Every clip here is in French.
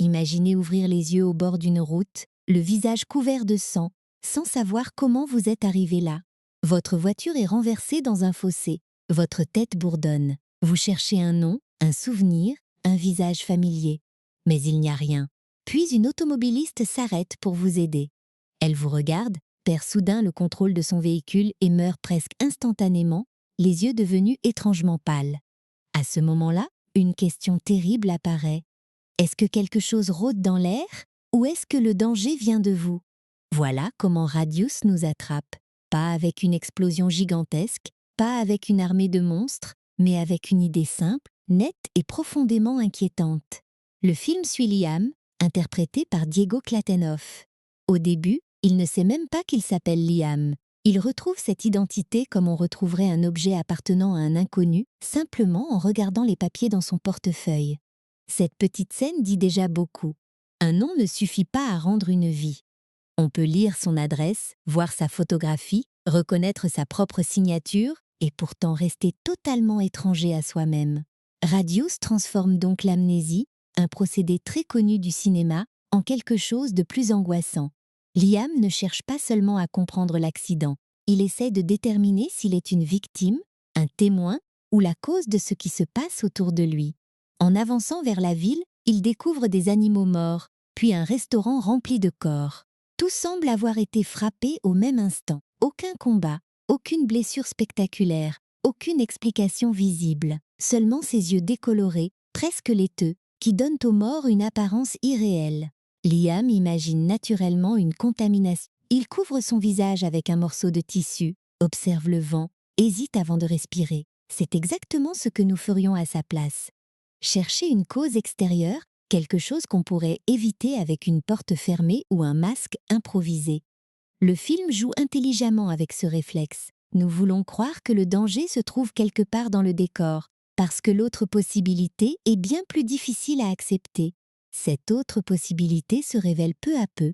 Imaginez ouvrir les yeux au bord d'une route, le visage couvert de sang, sans savoir comment vous êtes arrivé là. Votre voiture est renversée dans un fossé. Votre tête bourdonne. Vous cherchez un nom, un souvenir, un visage familier. Mais il n'y a rien. Puis une automobiliste s'arrête pour vous aider. Elle vous regarde, perd soudain le contrôle de son véhicule et meurt presque instantanément, les yeux devenus étrangement pâles. À ce moment-là, une question terrible apparaît. Est-ce que quelque chose rôde dans l'air ou est-ce que le danger vient de vous? Voilà comment Radius nous attrape. Pas avec une explosion gigantesque, pas avec une armée de monstres, mais avec une idée simple, nette et profondément inquiétante. Le film suit Liam, interprété par Diego Klatenhoff. Au début, il ne sait même pas qu'il s'appelle Liam. Il retrouve cette identité comme on retrouverait un objet appartenant à un inconnu, simplement en regardant les papiers dans son portefeuille. Cette petite scène dit déjà beaucoup. Un nom ne suffit pas à rendre une vie. On peut lire son adresse, voir sa photographie, reconnaître sa propre signature et pourtant rester totalement étranger à soi-même. Radius transforme donc l'amnésie, un procédé très connu du cinéma, en quelque chose de plus angoissant. Liam ne cherche pas seulement à comprendre l'accident, il essaie de déterminer s'il est une victime, un témoin ou la cause de ce qui se passe autour de lui. En avançant vers la ville, il découvre des animaux morts, puis un restaurant rempli de corps. Tout semble avoir été frappé au même instant. Aucun combat, aucune blessure spectaculaire, aucune explication visible. Seulement ses yeux décolorés, presque laiteux, qui donnent aux morts une apparence irréelle. Liam imagine naturellement une contamination. Il couvre son visage avec un morceau de tissu, observe le vent, hésite avant de respirer. C'est exactement ce que nous ferions à sa place. Chercher une cause extérieure, quelque chose qu'on pourrait éviter avec une porte fermée ou un masque improvisé. Le film joue intelligemment avec ce réflexe. Nous voulons croire que le danger se trouve quelque part dans le décor, parce que l'autre possibilité est bien plus difficile à accepter. Cette autre possibilité se révèle peu à peu.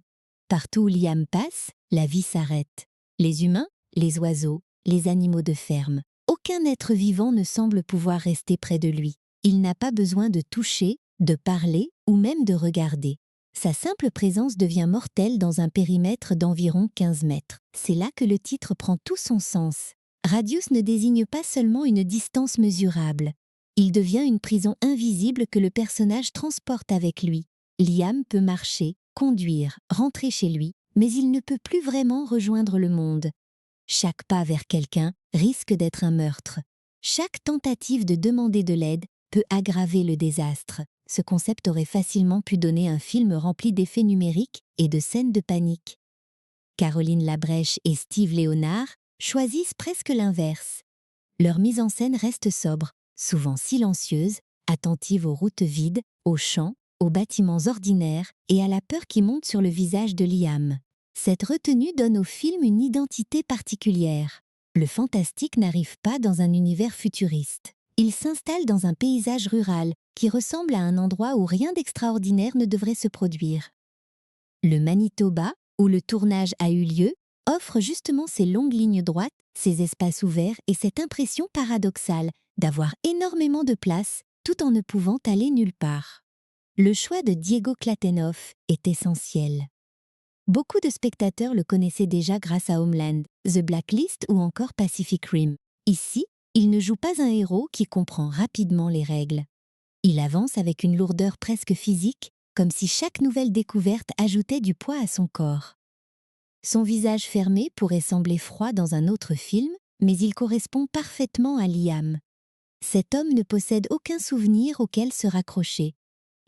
Partout où Liam passe, la vie s'arrête. Les humains, les oiseaux, les animaux de ferme. Aucun être vivant ne semble pouvoir rester près de lui. Il n'a pas besoin de toucher, de parler ou même de regarder. Sa simple présence devient mortelle dans un périmètre d'environ 15 mètres. C'est là que le titre prend tout son sens. Radius ne désigne pas seulement une distance mesurable. Il devient une prison invisible que le personnage transporte avec lui. Liam peut marcher, conduire, rentrer chez lui, mais il ne peut plus vraiment rejoindre le monde. Chaque pas vers quelqu'un risque d'être un meurtre. Chaque tentative de demander de l'aide peut aggraver le désastre. Ce concept aurait facilement pu donner un film rempli d'effets numériques et de scènes de panique. Caroline Labrèche et Steve Léonard choisissent presque l'inverse. Leur mise en scène reste sobre, souvent silencieuse, attentive aux routes vides, aux champs, aux bâtiments ordinaires et à la peur qui monte sur le visage de Liam. Cette retenue donne au film une identité particulière. Le fantastique n'arrive pas dans un univers futuriste. Il s'installe dans un paysage rural qui ressemble à un endroit où rien d'extraordinaire ne devrait se produire. Le Manitoba, où le tournage a eu lieu, offre justement ces longues lignes droites, ces espaces ouverts et cette impression paradoxale d'avoir énormément de place tout en ne pouvant aller nulle part. Le choix de Diego Klatenhoff est essentiel. Beaucoup de spectateurs le connaissaient déjà grâce à Homeland, The Blacklist ou encore Pacific Rim. Ici, il ne joue pas un héros qui comprend rapidement les règles. Il avance avec une lourdeur presque physique, comme si chaque nouvelle découverte ajoutait du poids à son corps. Son visage fermé pourrait sembler froid dans un autre film, mais il correspond parfaitement à Liam. Cet homme ne possède aucun souvenir auquel se raccrocher.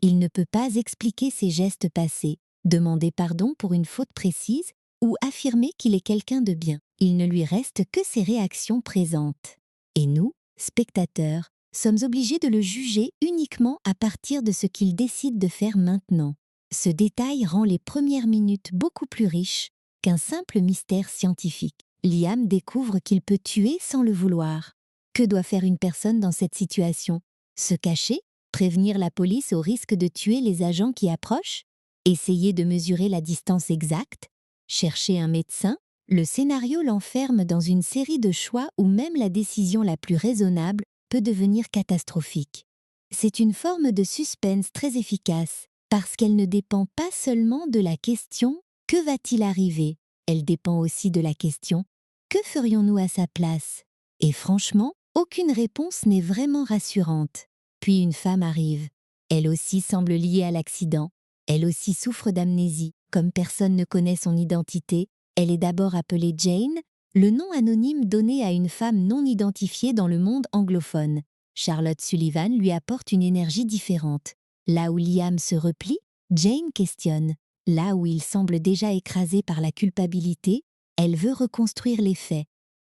Il ne peut pas expliquer ses gestes passés, demander pardon pour une faute précise ou affirmer qu'il est quelqu'un de bien. Il ne lui reste que ses réactions présentes. Et nous, spectateurs, sommes obligés de le juger uniquement à partir de ce qu'il décide de faire maintenant. Ce détail rend les premières minutes beaucoup plus riches qu'un simple mystère scientifique. Liam découvre qu'il peut tuer sans le vouloir. Que doit faire une personne dans cette situation? Se cacher? Prévenir la police au risque de tuer les agents qui approchent? Essayer de mesurer la distance exacte? Chercher un médecin? Le scénario l'enferme dans une série de choix où même la décision la plus raisonnable peut devenir catastrophique. C'est une forme de suspense très efficace, Parce qu'elle ne dépend pas seulement de la question « Que va-t-il arriver ?», elle dépend aussi de la question « Que ferions-nous à sa place ?» Et franchement, aucune réponse n'est vraiment rassurante. Puis une femme arrive. Elle aussi semble liée à l'accident. Elle aussi souffre d'amnésie. Comme personne ne connaît son identité, elle est d'abord appelée Jane, le nom anonyme donné à une femme non identifiée dans le monde anglophone. Charlotte Sullivan lui apporte une énergie différente. Là où Liam se replie, Jane questionne. Là où il semble déjà écrasé par la culpabilité, elle veut reconstruire les faits.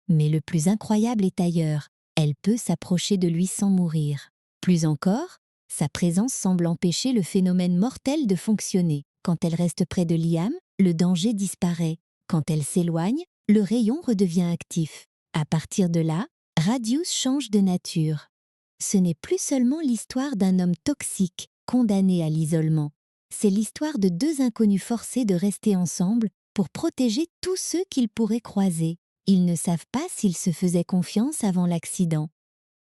Mais le plus incroyable est ailleurs. Elle peut s'approcher de lui sans mourir. Plus encore, sa présence semble empêcher le phénomène mortel de fonctionner. Quand elle reste près de Liam, le danger disparaît. Quand elle s'éloigne, le rayon redevient actif. À partir de là, Radius change de nature. Ce n'est plus seulement l'histoire d'un homme toxique, condamné à l'isolement. C'est l'histoire de deux inconnus forcés de rester ensemble pour protéger tous ceux qu'ils pourraient croiser. Ils ne savent pas s'ils se faisaient confiance avant l'accident.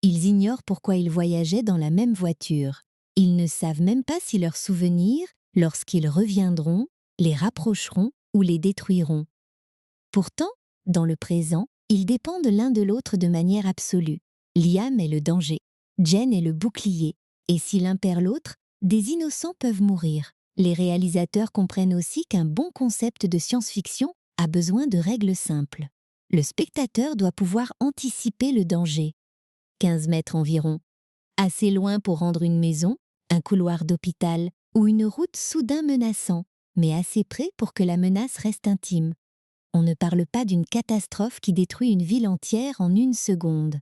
Ils ignorent pourquoi ils voyageaient dans la même voiture. Ils ne savent même pas si leurs souvenirs, lorsqu'ils reviendront, les rapprocheront ou les détruiront. Pourtant, dans le présent, ils dépendent l'un de l'autre de manière absolue. Liam est le danger, Jen est le bouclier, et si l'un perd l'autre, des innocents peuvent mourir. Les réalisateurs comprennent aussi qu'un bon concept de science-fiction a besoin de règles simples. Le spectateur doit pouvoir anticiper le danger. 15 mètres environ. Assez loin pour rendre une maison, un couloir d'hôpital ou une route soudain menaçant, mais assez près pour que la menace reste intime. On ne parle pas d'une catastrophe qui détruit une ville entière en une seconde.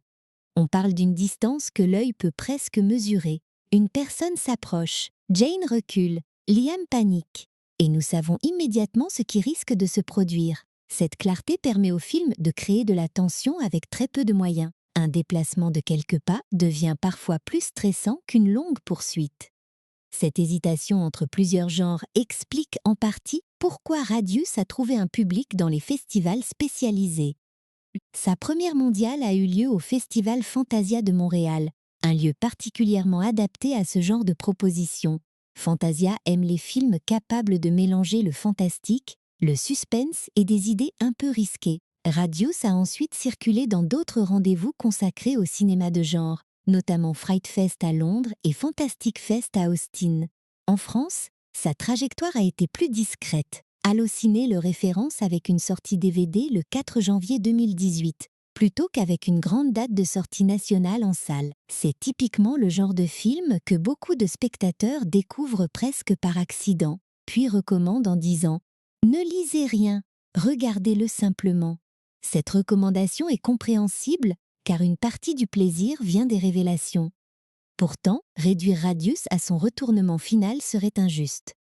On parle d'une distance que l'œil peut presque mesurer. Une personne s'approche, Jane recule, Liam panique. Et nous savons immédiatement ce qui risque de se produire. Cette clarté permet au film de créer de la tension avec très peu de moyens. Un déplacement de quelques pas devient parfois plus stressant qu'une longue poursuite. Cette hésitation entre plusieurs genres explique en partie pourquoi Radius a trouvé un public dans les festivals spécialisés. Sa première mondiale a eu lieu au Festival Fantasia de Montréal, un lieu particulièrement adapté à ce genre de proposition. Fantasia aime les films capables de mélanger le fantastique, le suspense et des idées un peu risquées. Radius a ensuite circulé dans d'autres rendez-vous consacrés au cinéma de genre, notamment Fright Fest à Londres et Fantastic Fest à Austin. En France, sa trajectoire a été plus discrète. Allociné le référence avec une sortie DVD le 4 janvier 2018, plutôt qu'avec une grande date de sortie nationale en salle. C'est typiquement le genre de film que beaucoup de spectateurs découvrent presque par accident, puis recommandent en disant « Ne lisez rien, regardez-le simplement ». Cette recommandation est compréhensible car une partie du plaisir vient des révélations. Pourtant, réduire Radius à son retournement final serait injuste.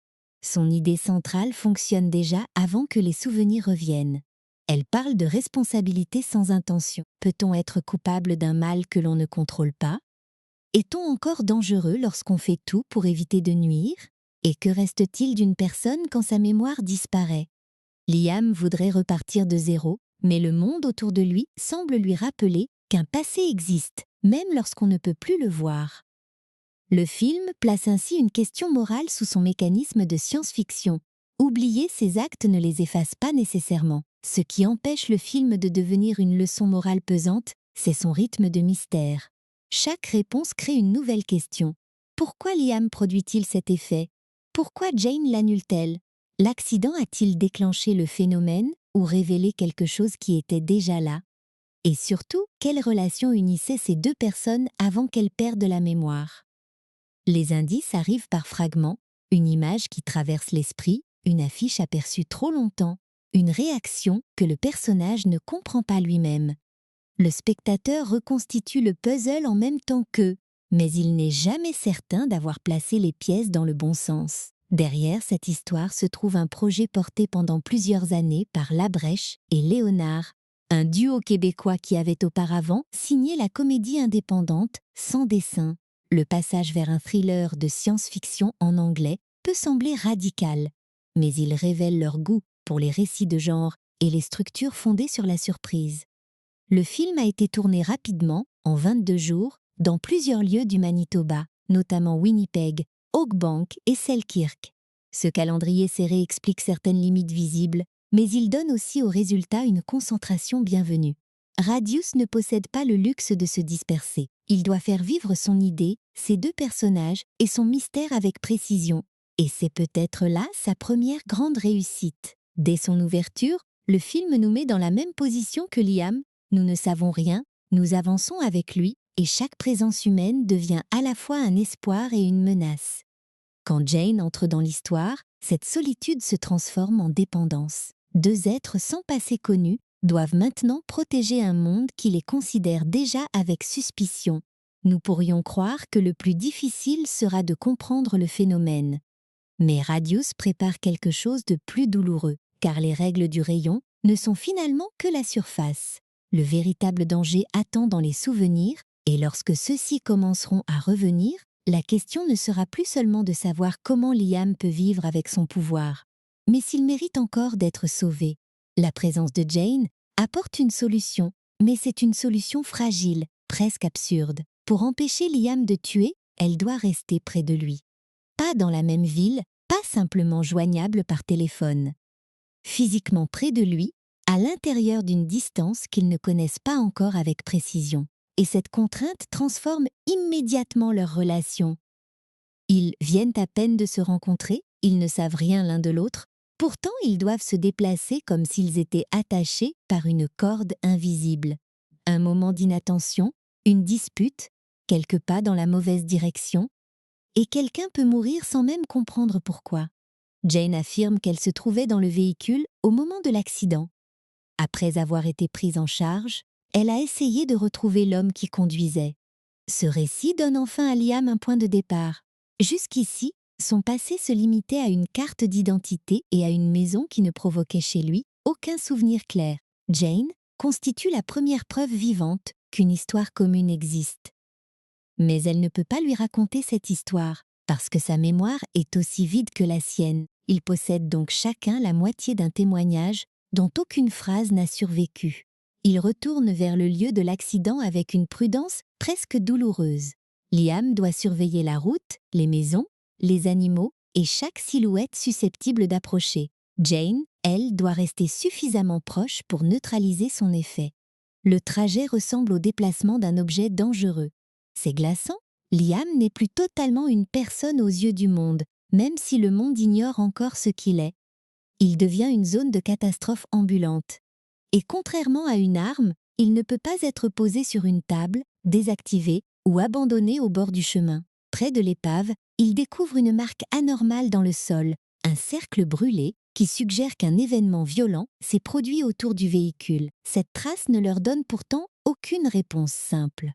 Son idée centrale fonctionne déjà avant que les souvenirs reviennent. Elle parle de responsabilité sans intention. Peut-on être coupable d'un mal que l'on ne contrôle pas? Est-on encore dangereux lorsqu'on fait tout pour éviter de nuire? Et que reste-t-il d'une personne quand sa mémoire disparaît? Liam voudrait repartir de zéro, mais le monde autour de lui semble lui rappeler qu'un passé existe, même lorsqu'on ne peut plus le voir. Le film place ainsi une question morale sous son mécanisme de science-fiction. Oublier ses actes ne les efface pas nécessairement. Ce qui empêche le film de devenir une leçon morale pesante, c'est son rythme de mystère. Chaque réponse crée une nouvelle question. Pourquoi Liam produit-il cet effet? Pourquoi Jane l'annule-t-elle? L'accident a-t-il déclenché le phénomène ou révélé quelque chose qui était déjà là? Et surtout, quelle relation unissait ces deux personnes avant qu'elles perdent la mémoire? Les indices arrivent par fragments, une image qui traverse l'esprit, une affiche aperçue trop longtemps, une réaction que le personnage ne comprend pas lui-même. Le spectateur reconstitue le puzzle en même temps qu'eux, mais il n'est jamais certain d'avoir placé les pièces dans le bon sens. Derrière cette histoire se trouve un projet porté pendant plusieurs années par Labrèche et Léonard, un duo québécois qui avait auparavant signé la comédie indépendante Sans dessin. Le passage vers un thriller de science-fiction en anglais peut sembler radical, mais il révèle leur goût pour les récits de genre et les structures fondées sur la surprise. Le film a été tourné rapidement, en 22 jours, dans plusieurs lieux du Manitoba, notamment Winnipeg, Oakbank et Selkirk. Ce calendrier serré explique certaines limites visibles, mais il donne aussi au résultat une concentration bienvenue. Radius ne possède pas le luxe de se disperser. Il doit faire vivre son idée, ses deux personnages et son mystère avec précision. Et c'est peut-être là sa première grande réussite. Dès son ouverture, le film nous met dans la même position que Liam. Nous ne savons rien, nous avançons avec lui, et chaque présence humaine devient à la fois un espoir et une menace. Quand Jane entre dans l'histoire, cette solitude se transforme en dépendance. Deux êtres sans passé connu doivent maintenant protéger un monde qui les considère déjà avec suspicion. Nous pourrions croire que le plus difficile sera de comprendre le phénomène. Mais Radius prépare quelque chose de plus douloureux, car les règles du rayon ne sont finalement que la surface. Le véritable danger attend dans les souvenirs, et lorsque ceux-ci commenceront à revenir, la question ne sera plus seulement de savoir comment Liam peut vivre avec son pouvoir, mais s'il mérite encore d'être sauvé. La présence de Jane apporte une solution, mais c'est une solution fragile, presque absurde. Pour empêcher Liam de tuer, elle doit rester près de lui. Pas dans la même ville, pas simplement joignable par téléphone. Physiquement près de lui, à l'intérieur d'une distance qu'ils ne connaissent pas encore avec précision. Et cette contrainte transforme immédiatement leur relation. Ils viennent à peine de se rencontrer, ils ne savent rien l'un de l'autre, pourtant ils doivent se déplacer comme s'ils étaient attachés par une corde invisible. Un moment d'inattention, une dispute, quelques pas dans la mauvaise direction, et quelqu'un peut mourir sans même comprendre pourquoi. Jane affirme qu'elle se trouvait dans le véhicule au moment de l'accident. Après avoir été prise en charge, elle a essayé de retrouver l'homme qui conduisait. Ce récit donne enfin à Liam un point de départ. Jusqu'ici, son passé se limitait à une carte d'identité et à une maison qui ne provoquait chez lui aucun souvenir clair. Jane constitue la première preuve vivante qu'une histoire commune existe. Mais elle ne peut pas lui raconter cette histoire, parce que sa mémoire est aussi vide que la sienne. Ils possèdent donc chacun la moitié d'un témoignage dont aucune phrase n'a survécu. Ils retournent vers le lieu de l'accident avec une prudence presque douloureuse. Liam doit surveiller la route, les maisons, les animaux et chaque silhouette susceptible d'approcher. Jane, elle, doit rester suffisamment proche pour neutraliser son effet. Le trajet ressemble au déplacement d'un objet dangereux. C'est glaçant. Liam n'est plus totalement une personne aux yeux du monde, même si le monde ignore encore ce qu'il est. Il devient une zone de catastrophe ambulante. Et contrairement à une arme, il ne peut pas être posé sur une table, désactivé ou abandonné au bord du chemin. Près de l'épave, il découvre une marque anormale dans le sol, un cercle brûlé qui suggère qu'un événement violent s'est produit autour du véhicule. Cette trace ne leur donne pourtant aucune réponse simple.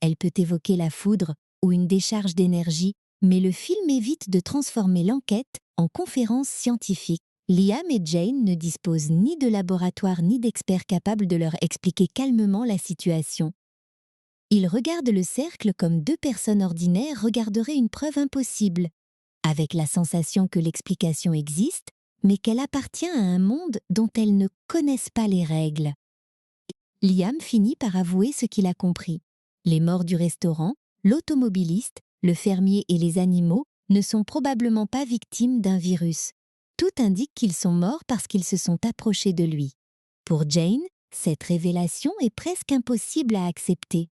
Elle peut évoquer la foudre ou une décharge d'énergie, mais le film évite de transformer l'enquête en conférence scientifique. Liam et Jane ne disposent ni de laboratoire ni d'experts capables de leur expliquer calmement la situation. Ils regardent le cercle comme deux personnes ordinaires regarderaient une preuve impossible, avec la sensation que l'explication existe, mais qu'elle appartient à un monde dont elles ne connaissent pas les règles. Liam finit par avouer ce qu'il a compris. Les morts du restaurant, l'automobiliste, le fermier et les animaux ne sont probablement pas victimes d'un virus. Tout indique qu'ils sont morts parce qu'ils se sont approchés de lui. Pour Jane, cette révélation est presque impossible à accepter.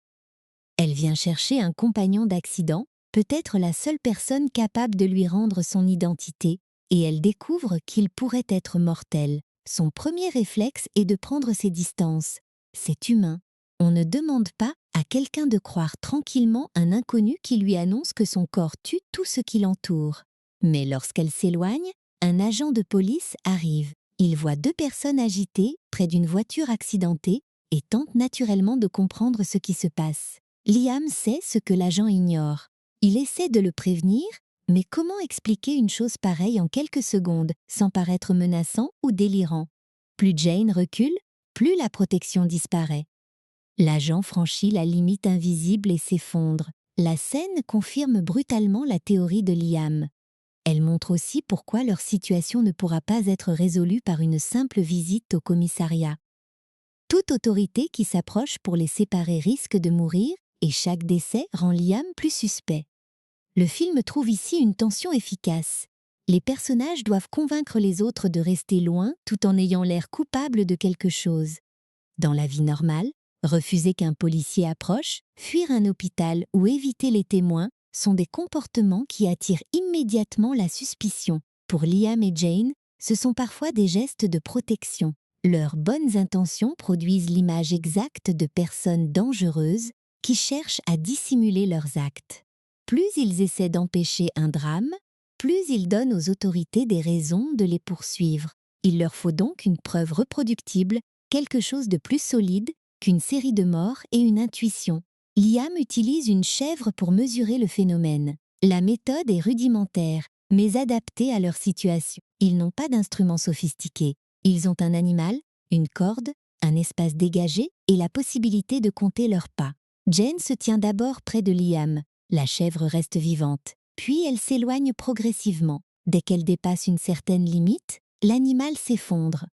Elle vient chercher un compagnon d'accident, peut-être la seule personne capable de lui rendre son identité, et elle découvre qu'il pourrait être mortel. Son premier réflexe est de prendre ses distances. C'est humain. On ne demande pas à quelqu'un de croire tranquillement un inconnu qui lui annonce que son corps tue tout ce qui l'entoure. Mais lorsqu'elle s'éloigne, un agent de police arrive. Il voit deux personnes agitées près d'une voiture accidentée et tente naturellement de comprendre ce qui se passe. Liam sait ce que l'agent ignore. Il essaie de le prévenir, mais comment expliquer une chose pareille en quelques secondes sans paraître menaçant ou délirant? Plus Jane recule, plus la protection disparaît. L'agent franchit la limite invisible et s'effondre. La scène confirme brutalement la théorie de Liam. Elle montre aussi pourquoi leur situation ne pourra pas être résolue par une simple visite au commissariat. Toute autorité qui s'approche pour les séparer risque de mourir, et chaque décès rend Liam plus suspect. Le film trouve ici une tension efficace. Les personnages doivent convaincre les autres de rester loin tout en ayant l'air coupables de quelque chose. Dans la vie normale, refuser qu'un policier approche, fuir un hôpital ou éviter les témoins sont des comportements qui attirent immédiatement la suspicion. Pour Liam et Jane, ce sont parfois des gestes de protection. Leurs bonnes intentions produisent l'image exacte de personnes dangereuses qui cherchent à dissimuler leurs actes. Plus ils essaient d'empêcher un drame, plus ils donnent aux autorités des raisons de les poursuivre. Il leur faut donc une preuve reproductible, quelque chose de plus solide qu'une série de morts et une intuition. Liam utilise une chèvre pour mesurer le phénomène. La méthode est rudimentaire, mais adaptée à leur situation. Ils n'ont pas d'instruments sophistiqués. Ils ont un animal, une corde, un espace dégagé et la possibilité de compter leurs pas. Jane se tient d'abord près de Liam. La chèvre reste vivante, puis elle s'éloigne progressivement. Dès qu'elle dépasse une certaine limite, l'animal s'effondre.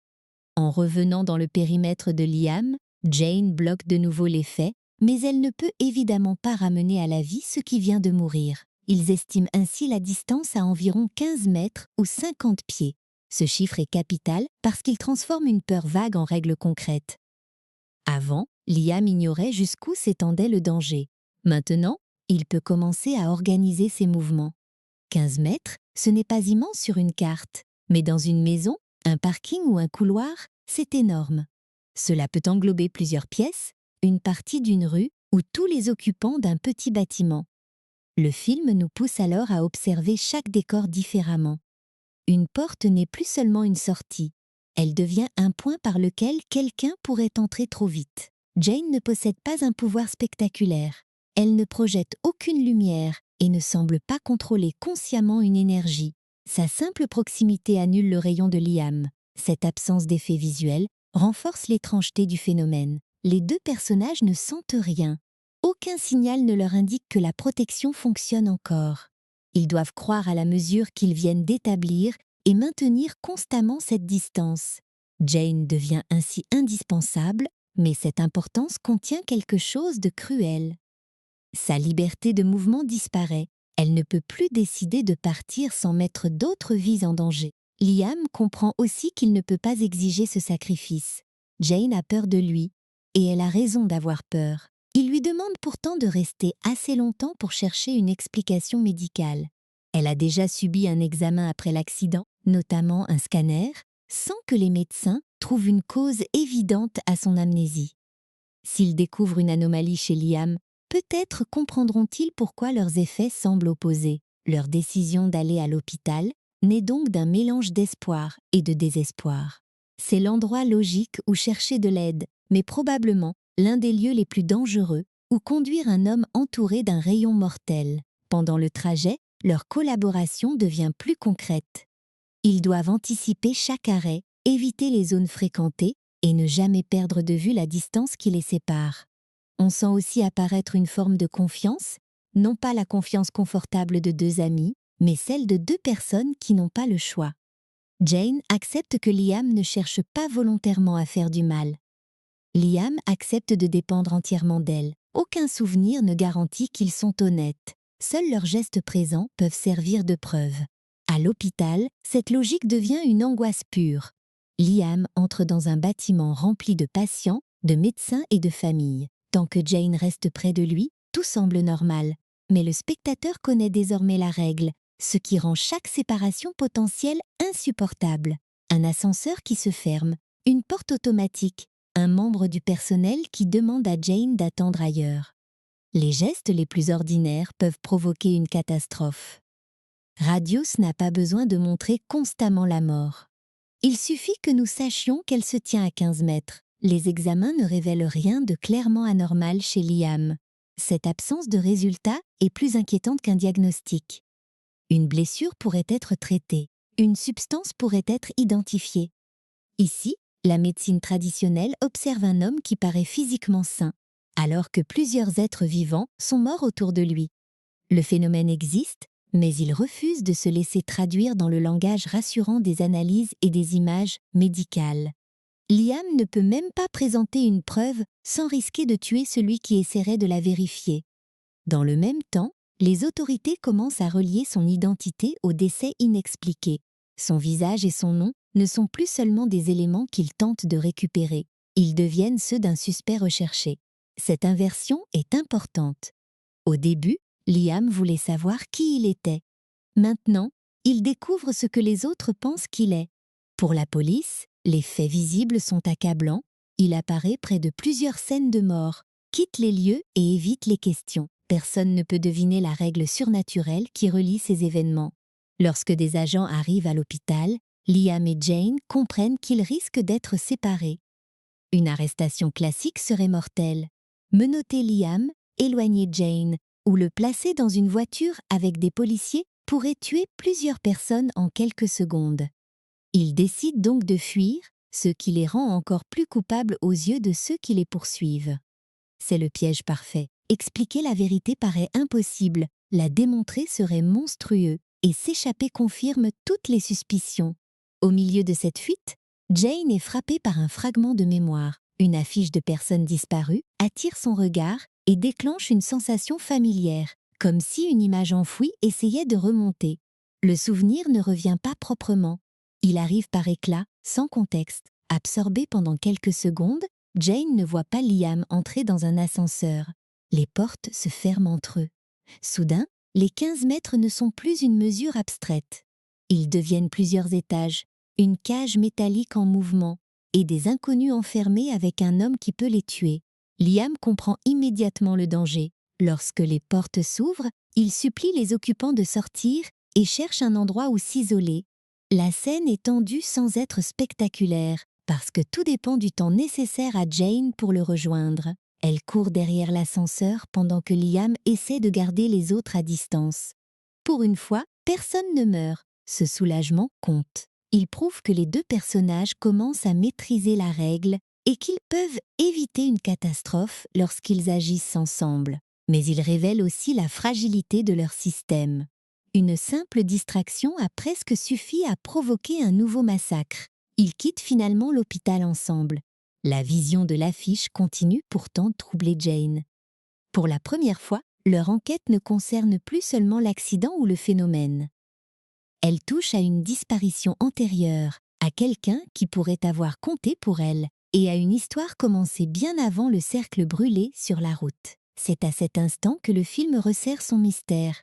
En revenant dans le périmètre de Liam, Jane bloque de nouveau les faits, mais elle ne peut évidemment pas ramener à la vie ce qui vient de mourir. Ils estiment ainsi la distance à environ 15 mètres ou 50 pieds. Ce chiffre est capital parce qu'il transforme une peur vague en règle concrète. Avant, Liam ignorait jusqu'où s'étendait le danger. Maintenant, il peut commencer à organiser ses mouvements. 15 mètres, ce n'est pas immense sur une carte, mais dans une maison, un parking ou un couloir, c'est énorme. Cela peut englober plusieurs pièces, une partie d'une rue ou tous les occupants d'un petit bâtiment. Le film nous pousse alors à observer chaque décor différemment. Une porte n'est plus seulement une sortie, elle devient un point par lequel quelqu'un pourrait entrer trop vite. Jane ne possède pas un pouvoir spectaculaire. Elle ne projette aucune lumière et ne semble pas contrôler consciemment une énergie. Sa simple proximité annule le rayon de Liam. Cette absence d'effet visuel renforce l'étrangeté du phénomène. Les deux personnages ne sentent rien. Aucun signal ne leur indique que la protection fonctionne encore. Ils doivent croire à la mesure qu'ils viennent d'établir et maintenir constamment cette distance. Jane devient ainsi indispensable, mais cette importance contient quelque chose de cruel. Sa liberté de mouvement disparaît. Elle ne peut plus décider de partir sans mettre d'autres vies en danger. Liam comprend aussi qu'il ne peut pas exiger ce sacrifice. Jane a peur de lui, et elle a raison d'avoir peur. Il lui demande pourtant de rester assez longtemps pour chercher une explication médicale. Elle a déjà subi un examen après l'accident, notamment un scanner, sans que les médecins trouvent une cause évidente à son amnésie. S'ils découvrent une anomalie chez Liam, peut-être comprendront-ils pourquoi leurs effets semblent opposés. Leur décision d'aller à l'hôpital naît donc d'un mélange d'espoir et de désespoir. C'est l'endroit logique où chercher de l'aide, mais probablement l'un des lieux les plus dangereux où conduire un homme entouré d'un rayon mortel. Pendant le trajet, leur collaboration devient plus concrète. Ils doivent anticiper chaque arrêt, éviter les zones fréquentées et ne jamais perdre de vue la distance qui les sépare. On sent aussi apparaître une forme de confiance, non pas la confiance confortable de deux amis, mais celle de deux personnes qui n'ont pas le choix. Jane accepte que Liam ne cherche pas volontairement à faire du mal. Liam accepte de dépendre entièrement d'elle. Aucun souvenir ne garantit qu'ils sont honnêtes. Seuls leurs gestes présents peuvent servir de preuve. À l'hôpital, cette logique devient une angoisse pure. Liam entre dans un bâtiment rempli de patients, de médecins et de familles. Tant que Jane reste près de lui, tout semble normal. Mais le spectateur connaît désormais la règle, ce qui rend chaque séparation potentielle insupportable. Un ascenseur qui se ferme, une porte automatique, un membre du personnel qui demande à Jane d'attendre ailleurs. Les gestes les plus ordinaires peuvent provoquer une catastrophe. Radius n'a pas besoin de montrer constamment la mort. Il suffit que nous sachions qu'elle se tient à 15 mètres. Les examens ne révèlent rien de clairement anormal chez Liam. Cette absence de résultat est plus inquiétante qu'un diagnostic. Une blessure pourrait être traitée. Une substance pourrait être identifiée. Ici, la médecine traditionnelle observe un homme qui paraît physiquement sain, alors que plusieurs êtres vivants sont morts autour de lui. Le phénomène existe, mais il refuse de se laisser traduire dans le langage rassurant des analyses et des images médicales. Liam ne peut même pas présenter une preuve sans risquer de tuer celui qui essaierait de la vérifier. Dans le même temps, les autorités commencent à relier son identité au décès inexpliqué. Son visage et son nom ne sont plus seulement des éléments qu'ils tentent de récupérer, ils deviennent ceux d'un suspect recherché. Cette inversion est importante. Au début, Liam voulait savoir qui il était. Maintenant, il découvre ce que les autres pensent qu'il est. Pour la police, les faits visibles sont accablants. Il apparaît près de plusieurs scènes de mort, quitte les lieux et évite les questions. Personne ne peut deviner la règle surnaturelle qui relie ces événements. Lorsque des agents arrivent à l'hôpital, Liam et Jane comprennent qu'ils risquent d'être séparés. Une arrestation classique serait mortelle. Menotter Liam, éloigner Jane ou le placer dans une voiture avec des policiers pourrait tuer plusieurs personnes en quelques secondes. Ils décident donc de fuir, ce qui les rend encore plus coupables aux yeux de ceux qui les poursuivent. C'est le piège parfait. Expliquer la vérité paraît impossible, la démontrer serait monstrueux, et s'échapper confirme toutes les suspicions. Au milieu de cette fuite, Jane est frappée par un fragment de mémoire. Une affiche de personnes disparues attire son regard et déclenche une sensation familière, comme si une image enfouie essayait de remonter. Le souvenir ne revient pas proprement. Il arrive par éclats, sans contexte. Absorbée pendant quelques secondes, Jane ne voit pas Liam entrer dans un ascenseur. Les portes se ferment entre eux. Soudain, les 15 mètres ne sont plus une mesure abstraite. Ils deviennent plusieurs étages, une cage métallique en mouvement, et des inconnus enfermés avec un homme qui peut les tuer. Liam comprend immédiatement le danger. Lorsque les portes s'ouvrent, il supplie les occupants de sortir et cherche un endroit où s'isoler. La scène est tendue sans être spectaculaire, parce que tout dépend du temps nécessaire à Jane pour le rejoindre. Elle court derrière l'ascenseur pendant que Liam essaie de garder les autres à distance. Pour une fois, personne ne meurt. Ce soulagement compte. Il prouve que les deux personnages commencent à maîtriser la règle et qu'ils peuvent éviter une catastrophe lorsqu'ils agissent ensemble. Mais il révèle aussi la fragilité de leur système. Une simple distraction a presque suffi à provoquer un nouveau massacre. Ils quittent finalement l'hôpital ensemble. La vision de l'affiche continue pourtant de troubler Jane. Pour la première fois, leur enquête ne concerne plus seulement l'accident ou le phénomène. Elle touche à une disparition antérieure, à quelqu'un qui pourrait avoir compté pour elle, et à une histoire commencée bien avant le cercle brûlé sur la route. C'est à cet instant que le film resserre son mystère.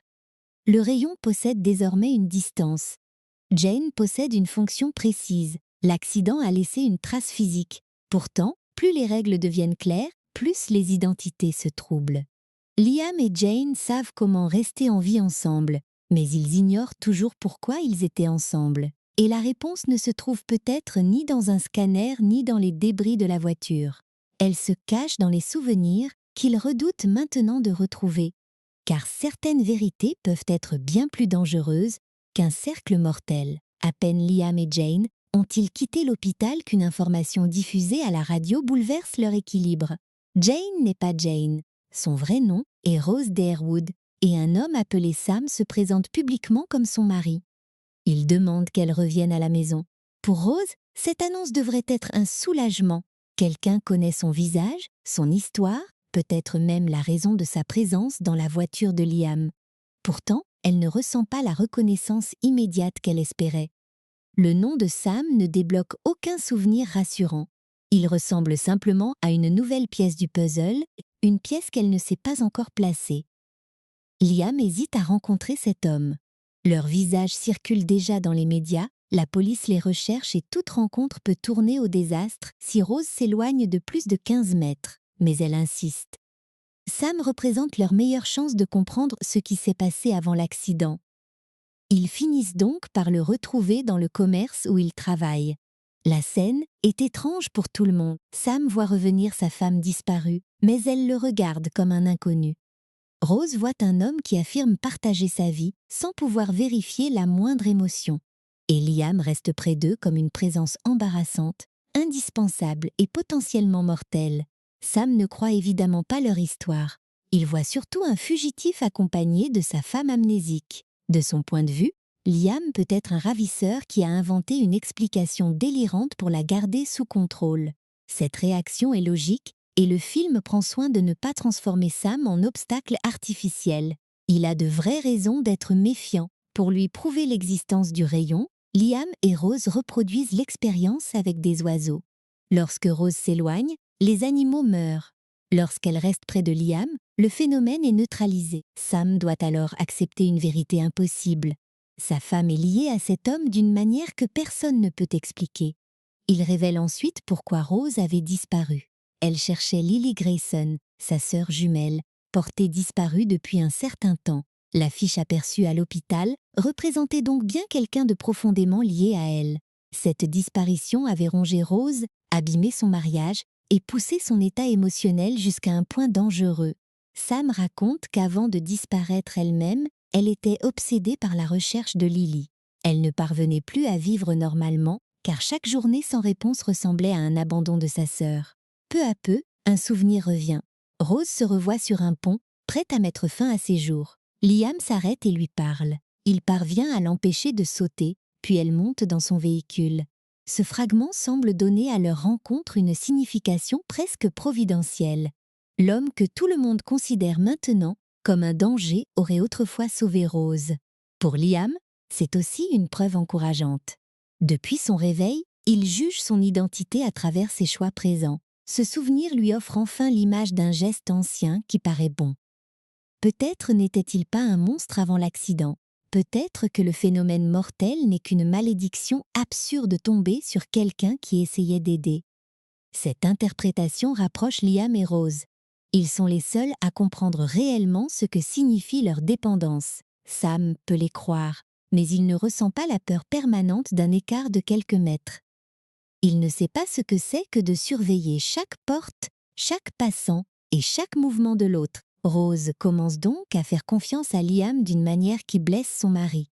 Le rayon possède désormais une distance. Jane possède une fonction précise. L'accident a laissé une trace physique. Pourtant, plus les règles deviennent claires, plus les identités se troublent. Liam et Jane savent comment rester en vie ensemble, mais ils ignorent toujours pourquoi ils étaient ensemble. Et la réponse ne se trouve peut-être ni dans un scanner ni dans les débris de la voiture. Elle se cache dans les souvenirs qu'ils redoutent maintenant de retrouver. Car certaines vérités peuvent être bien plus dangereuses qu'un cercle mortel. À peine Liam et Jane ont-ils quitté l'hôpital qu'une information diffusée à la radio bouleverse leur équilibre. Jane n'est pas Jane. Son vrai nom est Rose Darewood, et un homme appelé Sam se présente publiquement comme son mari. Il demande qu'elle revienne à la maison. Pour Rose, cette annonce devrait être un soulagement. Quelqu'un connaît son visage, son histoire, peut-être même la raison de sa présence dans la voiture de Liam. Pourtant, elle ne ressent pas la reconnaissance immédiate qu'elle espérait. Le nom de Sam ne débloque aucun souvenir rassurant. Il ressemble simplement à une nouvelle pièce du puzzle, une pièce qu'elle ne sait pas encore placer. Liam hésite à rencontrer cet homme. Leur visage circule déjà dans les médias, la police les recherche et toute rencontre peut tourner au désastre si Rose s'éloigne de plus de 15 mètres. Mais elle insiste. Sam représente leur meilleure chance de comprendre ce qui s'est passé avant l'accident. Ils finissent donc par le retrouver dans le commerce où il travaille. La scène est étrange pour tout le monde. Sam voit revenir sa femme disparue, mais elle le regarde comme un inconnu. Rose voit un homme qui affirme partager sa vie sans pouvoir vérifier la moindre émotion. Et Liam reste près d'eux comme une présence embarrassante, indispensable et potentiellement mortelle. Sam ne croit évidemment pas leur histoire. Il voit surtout un fugitif accompagné de sa femme amnésique. De son point de vue, Liam peut être un ravisseur qui a inventé une explication délirante pour la garder sous contrôle. Cette réaction est logique et le film prend soin de ne pas transformer Sam en obstacle artificiel. Il a de vraies raisons d'être méfiant. Pour lui prouver l'existence du rayon, Liam et Rose reproduisent l'expérience avec des oiseaux. Lorsque Rose s'éloigne, les animaux meurent. Lorsqu'elle reste près de Liam, le phénomène est neutralisé. Sam doit alors accepter une vérité impossible. Sa femme est liée à cet homme d'une manière que personne ne peut expliquer. Il révèle ensuite pourquoi Rose avait disparu. Elle cherchait Lily Grayson, sa sœur jumelle, portée disparue depuis un certain temps. L'affiche aperçue à l'hôpital représentait donc bien quelqu'un de profondément lié à elle. Cette disparition avait rongé Rose, abîmé son mariage et poussé son état émotionnel jusqu'à un point dangereux. Sam raconte qu'avant de disparaître elle-même, elle était obsédée par la recherche de Lily. Elle ne parvenait plus à vivre normalement, car chaque journée sans réponse ressemblait à un abandon de sa sœur. Peu à peu, un souvenir revient. Rose se revoit sur un pont, prête à mettre fin à ses jours. Liam s'arrête et lui parle. Il parvient à l'empêcher de sauter, puis elle monte dans son véhicule. Ce fragment semble donner à leur rencontre une signification presque providentielle. L'homme que tout le monde considère maintenant comme un danger aurait autrefois sauvé Rose. Pour Liam, c'est aussi une preuve encourageante. Depuis son réveil, il juge son identité à travers ses choix présents. Ce souvenir lui offre enfin l'image d'un geste ancien qui paraît bon. Peut-être n'était-il pas un monstre avant l'accident. Peut-être que le phénomène mortel n'est qu'une malédiction absurde tombée sur quelqu'un qui essayait d'aider. Cette interprétation rapproche Liam et Rose. Ils sont les seuls à comprendre réellement ce que signifie leur dépendance. Sam peut les croire, mais il ne ressent pas la peur permanente d'un écart de quelques mètres. Il ne sait pas ce que c'est que de surveiller chaque porte, chaque passant et chaque mouvement de l'autre. Rose commence donc à faire confiance à Liam d'une manière qui blesse son mari.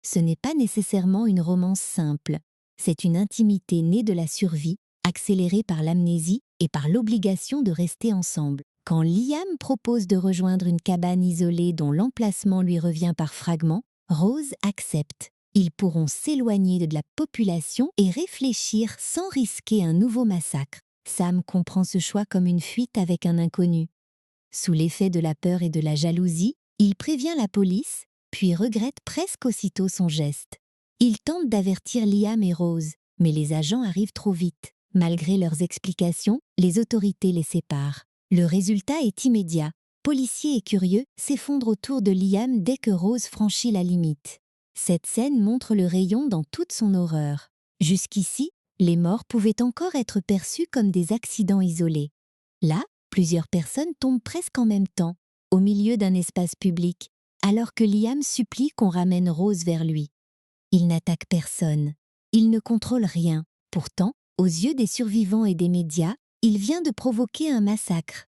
Ce n'est pas nécessairement une romance simple, c'est une intimité née de la survie, accélérée par l'amnésie et par l'obligation de rester ensemble. Quand Liam propose de rejoindre une cabane isolée dont l'emplacement lui revient par fragments, Rose accepte. Ils pourront s'éloigner de la population et réfléchir sans risquer un nouveau massacre. Sam comprend ce choix comme une fuite avec un inconnu. Sous l'effet de la peur et de la jalousie, il prévient la police, puis regrette presque aussitôt son geste. Il tente d'avertir Liam et Rose, mais les agents arrivent trop vite. Malgré leurs explications, les autorités les séparent. Le résultat est immédiat. Policiers et curieux s'effondrent autour de Liam dès que Rose franchit la limite. Cette scène montre le rayon dans toute son horreur. Jusqu'ici, les morts pouvaient encore être perçus comme des accidents isolés. Là, plusieurs personnes tombent presque en même temps, au milieu d'un espace public, alors que Liam supplie qu'on ramène Rose vers lui. Il n'attaque personne. Il ne contrôle rien. Pourtant, aux yeux des survivants et des médias, il vient de provoquer un massacre.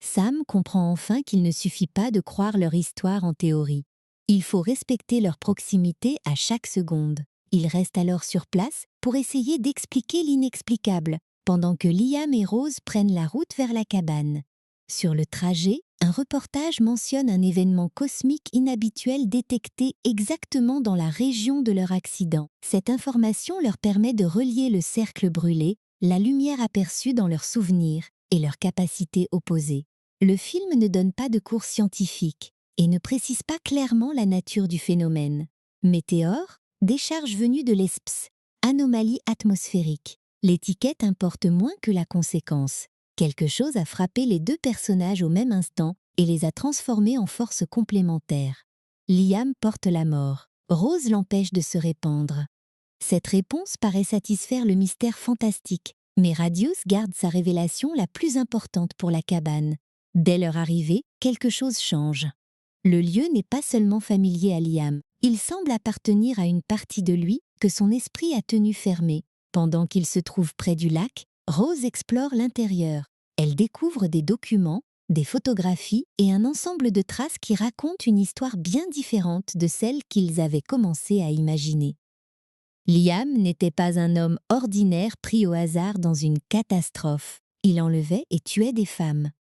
Sam comprend enfin qu'il ne suffit pas de croire leur histoire en théorie. Il faut respecter leur proximité à chaque seconde. Il reste alors sur place pour essayer d'expliquer l'inexplicable, pendant que Liam et Rose prennent la route vers la cabane. Sur le trajet, un reportage mentionne un événement cosmique inhabituel détecté exactement dans la région de leur accident. Cette information leur permet de relier le cercle brûlé, la lumière aperçue dans leurs souvenirs et leurs capacités opposées. Le film ne donne pas de cours scientifique et ne précise pas clairement la nature du phénomène. Météore, décharge venue de l'ESPS, anomalie atmosphérique. L'étiquette importe moins que la conséquence. Quelque chose a frappé les deux personnages au même instant et les a transformés en forces complémentaires. Liam porte la mort. Rose l'empêche de se répandre. Cette réponse paraît satisfaire le mystère fantastique, mais Radius garde sa révélation la plus importante pour la cabane. Dès leur arrivée, quelque chose change. Le lieu n'est pas seulement familier à Liam. Il semble appartenir à une partie de lui que son esprit a tenu fermée. Pendant qu'il se trouve près du lac, Rose explore l'intérieur. Elle découvre des documents, des photographies et un ensemble de traces qui racontent une histoire bien différente de celle qu'ils avaient commencé à imaginer. Liam n'était pas un homme ordinaire pris au hasard dans une catastrophe. Il enlevait et tuait des femmes.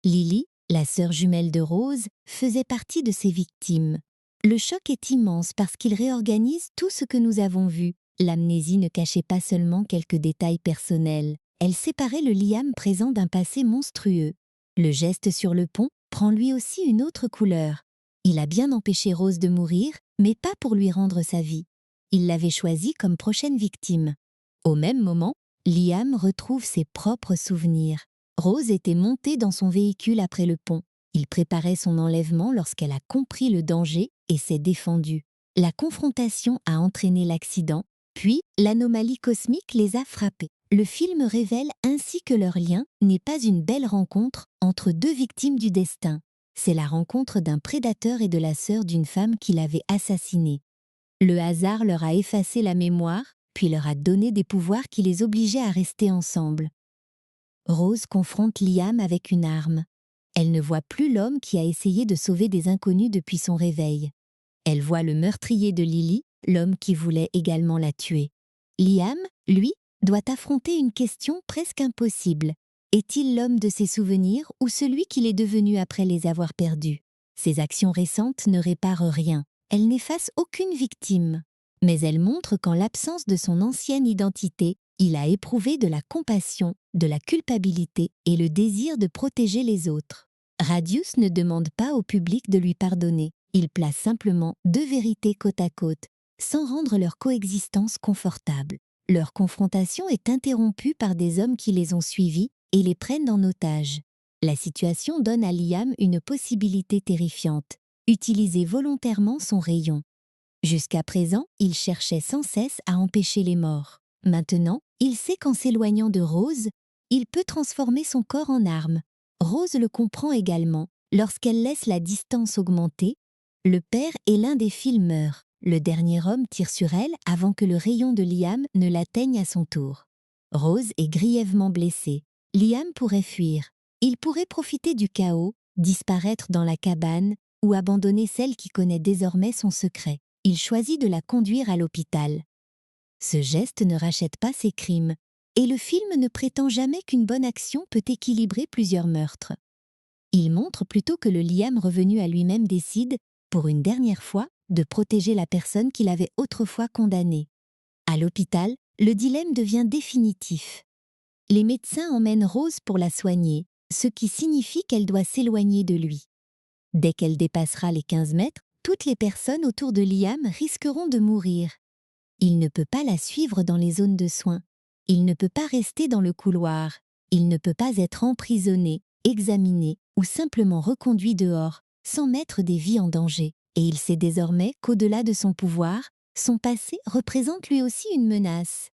Lily, la sœur jumelle de Rose, faisait partie de ses victimes. Le choc est immense parce qu'il réorganise tout ce que nous avons vu. L'amnésie ne cachait pas seulement quelques détails personnels. Elle séparait le Liam présent d'un passé monstrueux. Le geste sur le pont prend lui aussi une autre couleur. Il a bien empêché Rose de mourir, mais pas pour lui rendre sa vie. Il l'avait choisie comme prochaine victime. Au même moment, Liam retrouve ses propres souvenirs. Rose était montée dans son véhicule après le pont. Il préparait son enlèvement lorsqu'elle a compris le danger et s'est défendue. La confrontation a entraîné l'accident, puis l'anomalie cosmique les a frappés. Le film révèle ainsi que leur lien n'est pas une belle rencontre entre deux victimes du destin. C'est la rencontre d'un prédateur et de la sœur d'une femme qui l'avait assassinée. Le hasard leur a effacé la mémoire, puis leur a donné des pouvoirs qui les obligeaient à rester ensemble. Rose confronte Liam avec une arme. Elle ne voit plus l'homme qui a essayé de sauver des inconnus depuis son réveil. Elle voit le meurtrier de Lily, l'homme qui voulait également la tuer. Liam, lui, doit affronter une question presque impossible. Est-il l'homme de ses souvenirs ou celui qu'il est devenu après les avoir perdus? Ses actions récentes ne réparent rien. Elles n'effacent aucune victime. Mais elles montrent qu'en l'absence de son ancienne identité, il a éprouvé de la compassion, de la culpabilité et le désir de protéger les autres. Radius ne demande pas au public de lui pardonner. Il place simplement deux vérités côte à côte, sans rendre leur coexistence confortable. Leur confrontation est interrompue par des hommes qui les ont suivis et les prennent en otage. La situation donne à Liam une possibilité terrifiante, utiliser volontairement son rayon. Jusqu'à présent, il cherchait sans cesse à empêcher les morts. Maintenant, il sait qu'en s'éloignant de Rose, il peut transformer son corps en arme. Rose le comprend également. Lorsqu'elle laisse la distance augmenter, le père et l'un des filles meurent. Le dernier homme tire sur elle avant que le rayon de Liam ne l'atteigne à son tour. Rose est grièvement blessée. Liam pourrait fuir. Il pourrait profiter du chaos, disparaître dans la cabane ou abandonner celle qui connaît désormais son secret. Il choisit de la conduire à l'hôpital. Ce geste ne rachète pas ses crimes, et le film ne prétend jamais qu'une bonne action peut équilibrer plusieurs meurtres. Il montre plutôt que le Liam revenu à lui-même décide, pour une dernière fois, de protéger la personne qu'il avait autrefois condamnée. À l'hôpital, le dilemme devient définitif. Les médecins emmènent Rose pour la soigner, ce qui signifie qu'elle doit s'éloigner de lui. Dès qu'elle dépassera les 15 mètres, toutes les personnes autour de Liam risqueront de mourir. Il ne peut pas la suivre dans les zones de soins. Il ne peut pas rester dans le couloir. Il ne peut pas être emprisonné, examiné ou simplement reconduit dehors, sans mettre des vies en danger. Et il sait désormais qu'au-delà de son pouvoir, son passé représente lui aussi une menace.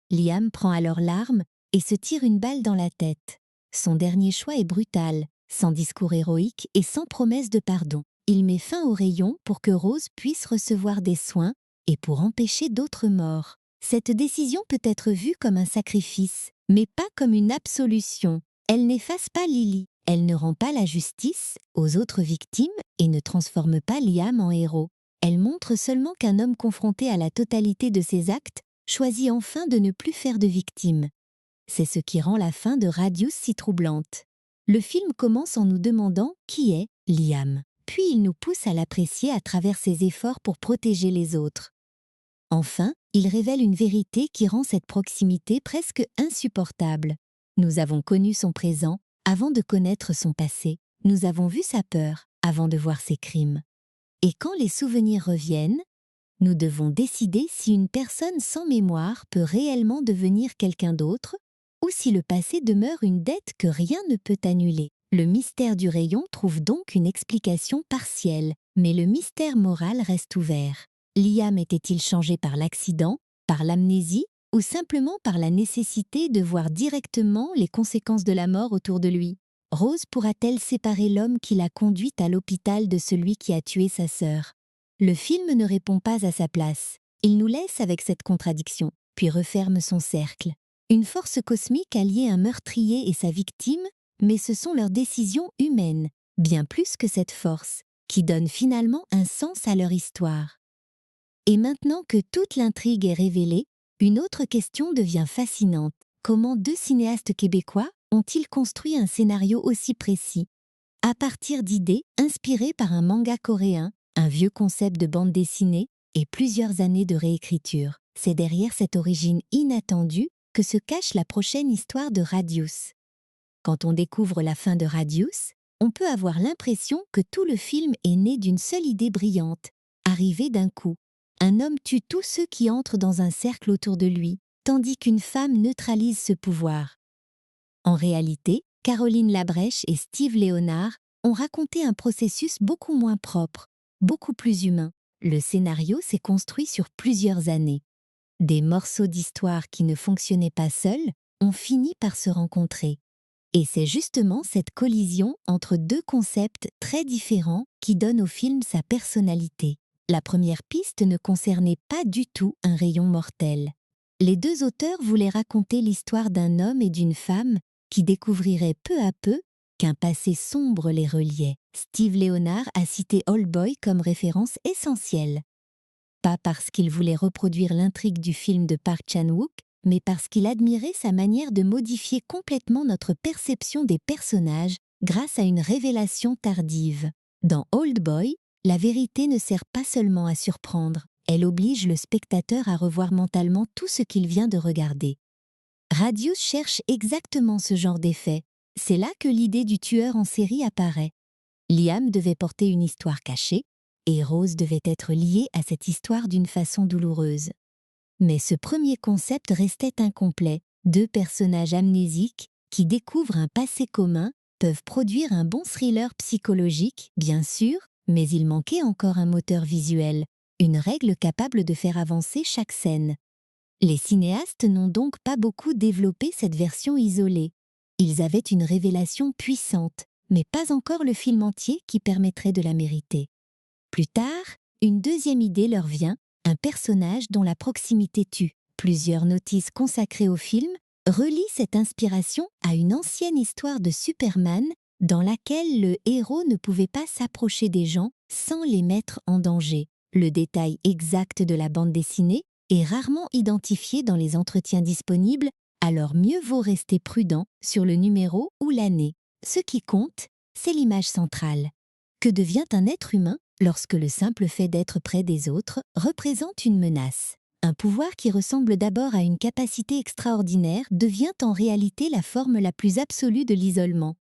Liam prend alors l'arme et se tire une balle dans la tête. Son dernier choix est brutal, sans discours héroïque et sans promesse de pardon. Il met fin au rayon pour que Rose puisse recevoir des soins et pour empêcher d'autres morts. Cette décision peut être vue comme un sacrifice, mais pas comme une absolution. Elle n'efface pas Lily, elle ne rend pas la justice aux autres victimes et ne transforme pas Liam en héros. Elle montre seulement qu'un homme confronté à la totalité de ses actes choisit enfin de ne plus faire de victimes. C'est ce qui rend la fin de Radius si troublante. Le film commence en nous demandant qui est Liam. Puis il nous pousse à l'apprécier à travers ses efforts pour protéger les autres. Enfin, il révèle une vérité qui rend cette proximité presque insupportable. Nous avons connu son présent avant de connaître son passé. Nous avons vu sa peur avant de voir ses crimes. Et quand les souvenirs reviennent, nous devons décider si une personne sans mémoire peut réellement devenir quelqu'un d'autre ou si le passé demeure une dette que rien ne peut annuler. Le mystère du rayon trouve donc une explication partielle, mais le mystère moral reste ouvert. Liam était-il changé par l'accident, par l'amnésie, ou simplement par la nécessité de voir directement les conséquences de la mort autour de lui? Rose pourra-t-elle séparer l'homme qui l'a conduite à l'hôpital de celui qui a tué sa sœur? Le film ne répond pas à sa place. Il nous laisse avec cette contradiction, puis referme son cercle. Une force cosmique a lié un meurtrier et sa victime, mais ce sont leurs décisions humaines, bien plus que cette force, qui donnent finalement un sens à leur histoire. Et maintenant que toute l'intrigue est révélée, une autre question devient fascinante. Comment deux cinéastes québécois ont-ils construit un scénario aussi précis? À partir d'idées inspirées par un manga coréen, un vieux concept de bande dessinée et plusieurs années de réécriture. C'est derrière cette origine inattendue que se cache la prochaine histoire de Radius. Quand on découvre la fin de Radius, on peut avoir l'impression que tout le film est né d'une seule idée brillante, arrivée d'un coup. Un homme tue tous ceux qui entrent dans un cercle autour de lui, tandis qu'une femme neutralise ce pouvoir. En réalité, Caroline Labrèche et Steve Léonard ont raconté un processus beaucoup moins propre, beaucoup plus humain. Le scénario s'est construit sur plusieurs années. Des morceaux d'histoire qui ne fonctionnaient pas seuls ont fini par se rencontrer. Et c'est justement cette collision entre deux concepts très différents qui donne au film sa personnalité. La première piste ne concernait pas du tout un rayon mortel. Les deux auteurs voulaient raconter l'histoire d'un homme et d'une femme qui découvriraient peu à peu qu'un passé sombre les reliait. Steve Léonard a cité Old Boy comme référence essentielle. Pas parce qu'il voulait reproduire l'intrigue du film de Park Chan-wook, mais parce qu'il admirait sa manière de modifier complètement notre perception des personnages grâce à une révélation tardive. Dans Old Boy, la vérité ne sert pas seulement à surprendre, elle oblige le spectateur à revoir mentalement tout ce qu'il vient de regarder. Radius cherche exactement ce genre d'effet. C'est là que l'idée du tueur en série apparaît. Liam devait porter une histoire cachée, et Rose devait être liée à cette histoire d'une façon douloureuse. Mais ce premier concept restait incomplet. Deux personnages amnésiques qui découvrent un passé commun peuvent produire un bon thriller psychologique, bien sûr, mais il manquait encore un moteur visuel, une règle capable de faire avancer chaque scène. Les cinéastes n'ont donc pas beaucoup développé cette version isolée. Ils avaient une révélation puissante, mais pas encore le film entier qui permettrait de la mériter. Plus tard, une deuxième idée leur vient, un personnage dont la proximité tue. Plusieurs notices consacrées au film relient cette inspiration à une ancienne histoire de Superman dans laquelle le héros ne pouvait pas s'approcher des gens sans les mettre en danger. Le détail exact de la bande dessinée est rarement identifié dans les entretiens disponibles, alors mieux vaut rester prudent sur le numéro ou l'année. Ce qui compte, c'est l'image centrale. Que devient un être humain lorsque le simple fait d'être près des autres représente une menace? Un pouvoir qui ressemble d'abord à une capacité extraordinaire devient en réalité la forme la plus absolue de l'isolement.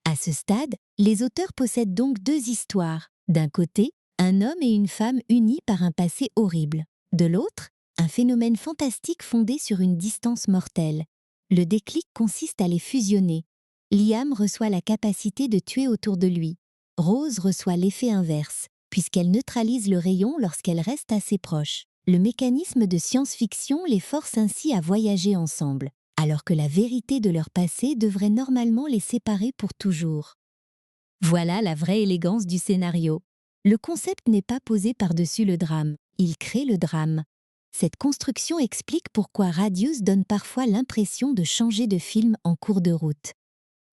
À ce stade, les auteurs possèdent donc deux histoires. D'un côté, un homme et une femme unis par un passé horrible. De l'autre, un phénomène fantastique fondé sur une distance mortelle. Le déclic consiste à les fusionner. Liam reçoit la capacité de tuer autour de lui. Rose reçoit l'effet inverse, puisqu'elle neutralise le rayon lorsqu'elle reste assez proche. Le mécanisme de science-fiction les force ainsi à voyager ensemble, alors que la vérité de leur passé devrait normalement les séparer pour toujours. Voilà la vraie élégance du scénario. Le concept n'est pas posé par-dessus le drame, il crée le drame. Cette construction explique pourquoi Radius donne parfois l'impression de changer de film en cours de route.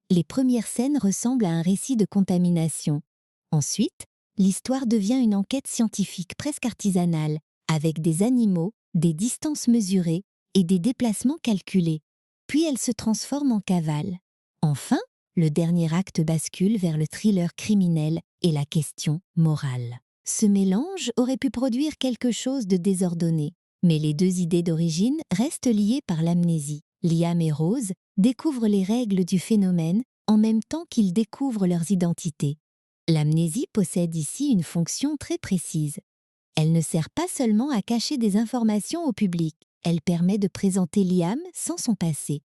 Les premières scènes ressemblent à un récit de contamination. Ensuite, l'histoire devient une enquête scientifique presque artisanale, avec des animaux, des distances mesurées et des déplacements calculés. Puis elle se transforme en cavale. Enfin, le dernier acte bascule vers le thriller criminel et la question morale. Ce mélange aurait pu produire quelque chose de désordonné, mais les deux idées d'origine restent liées par l'amnésie. Liam et Rose découvrent les règles du phénomène en même temps qu'ils découvrent leurs identités. L'amnésie possède ici une fonction très précise. Elle ne sert pas seulement à cacher des informations au public, elle permet de présenter Liam sans son passé.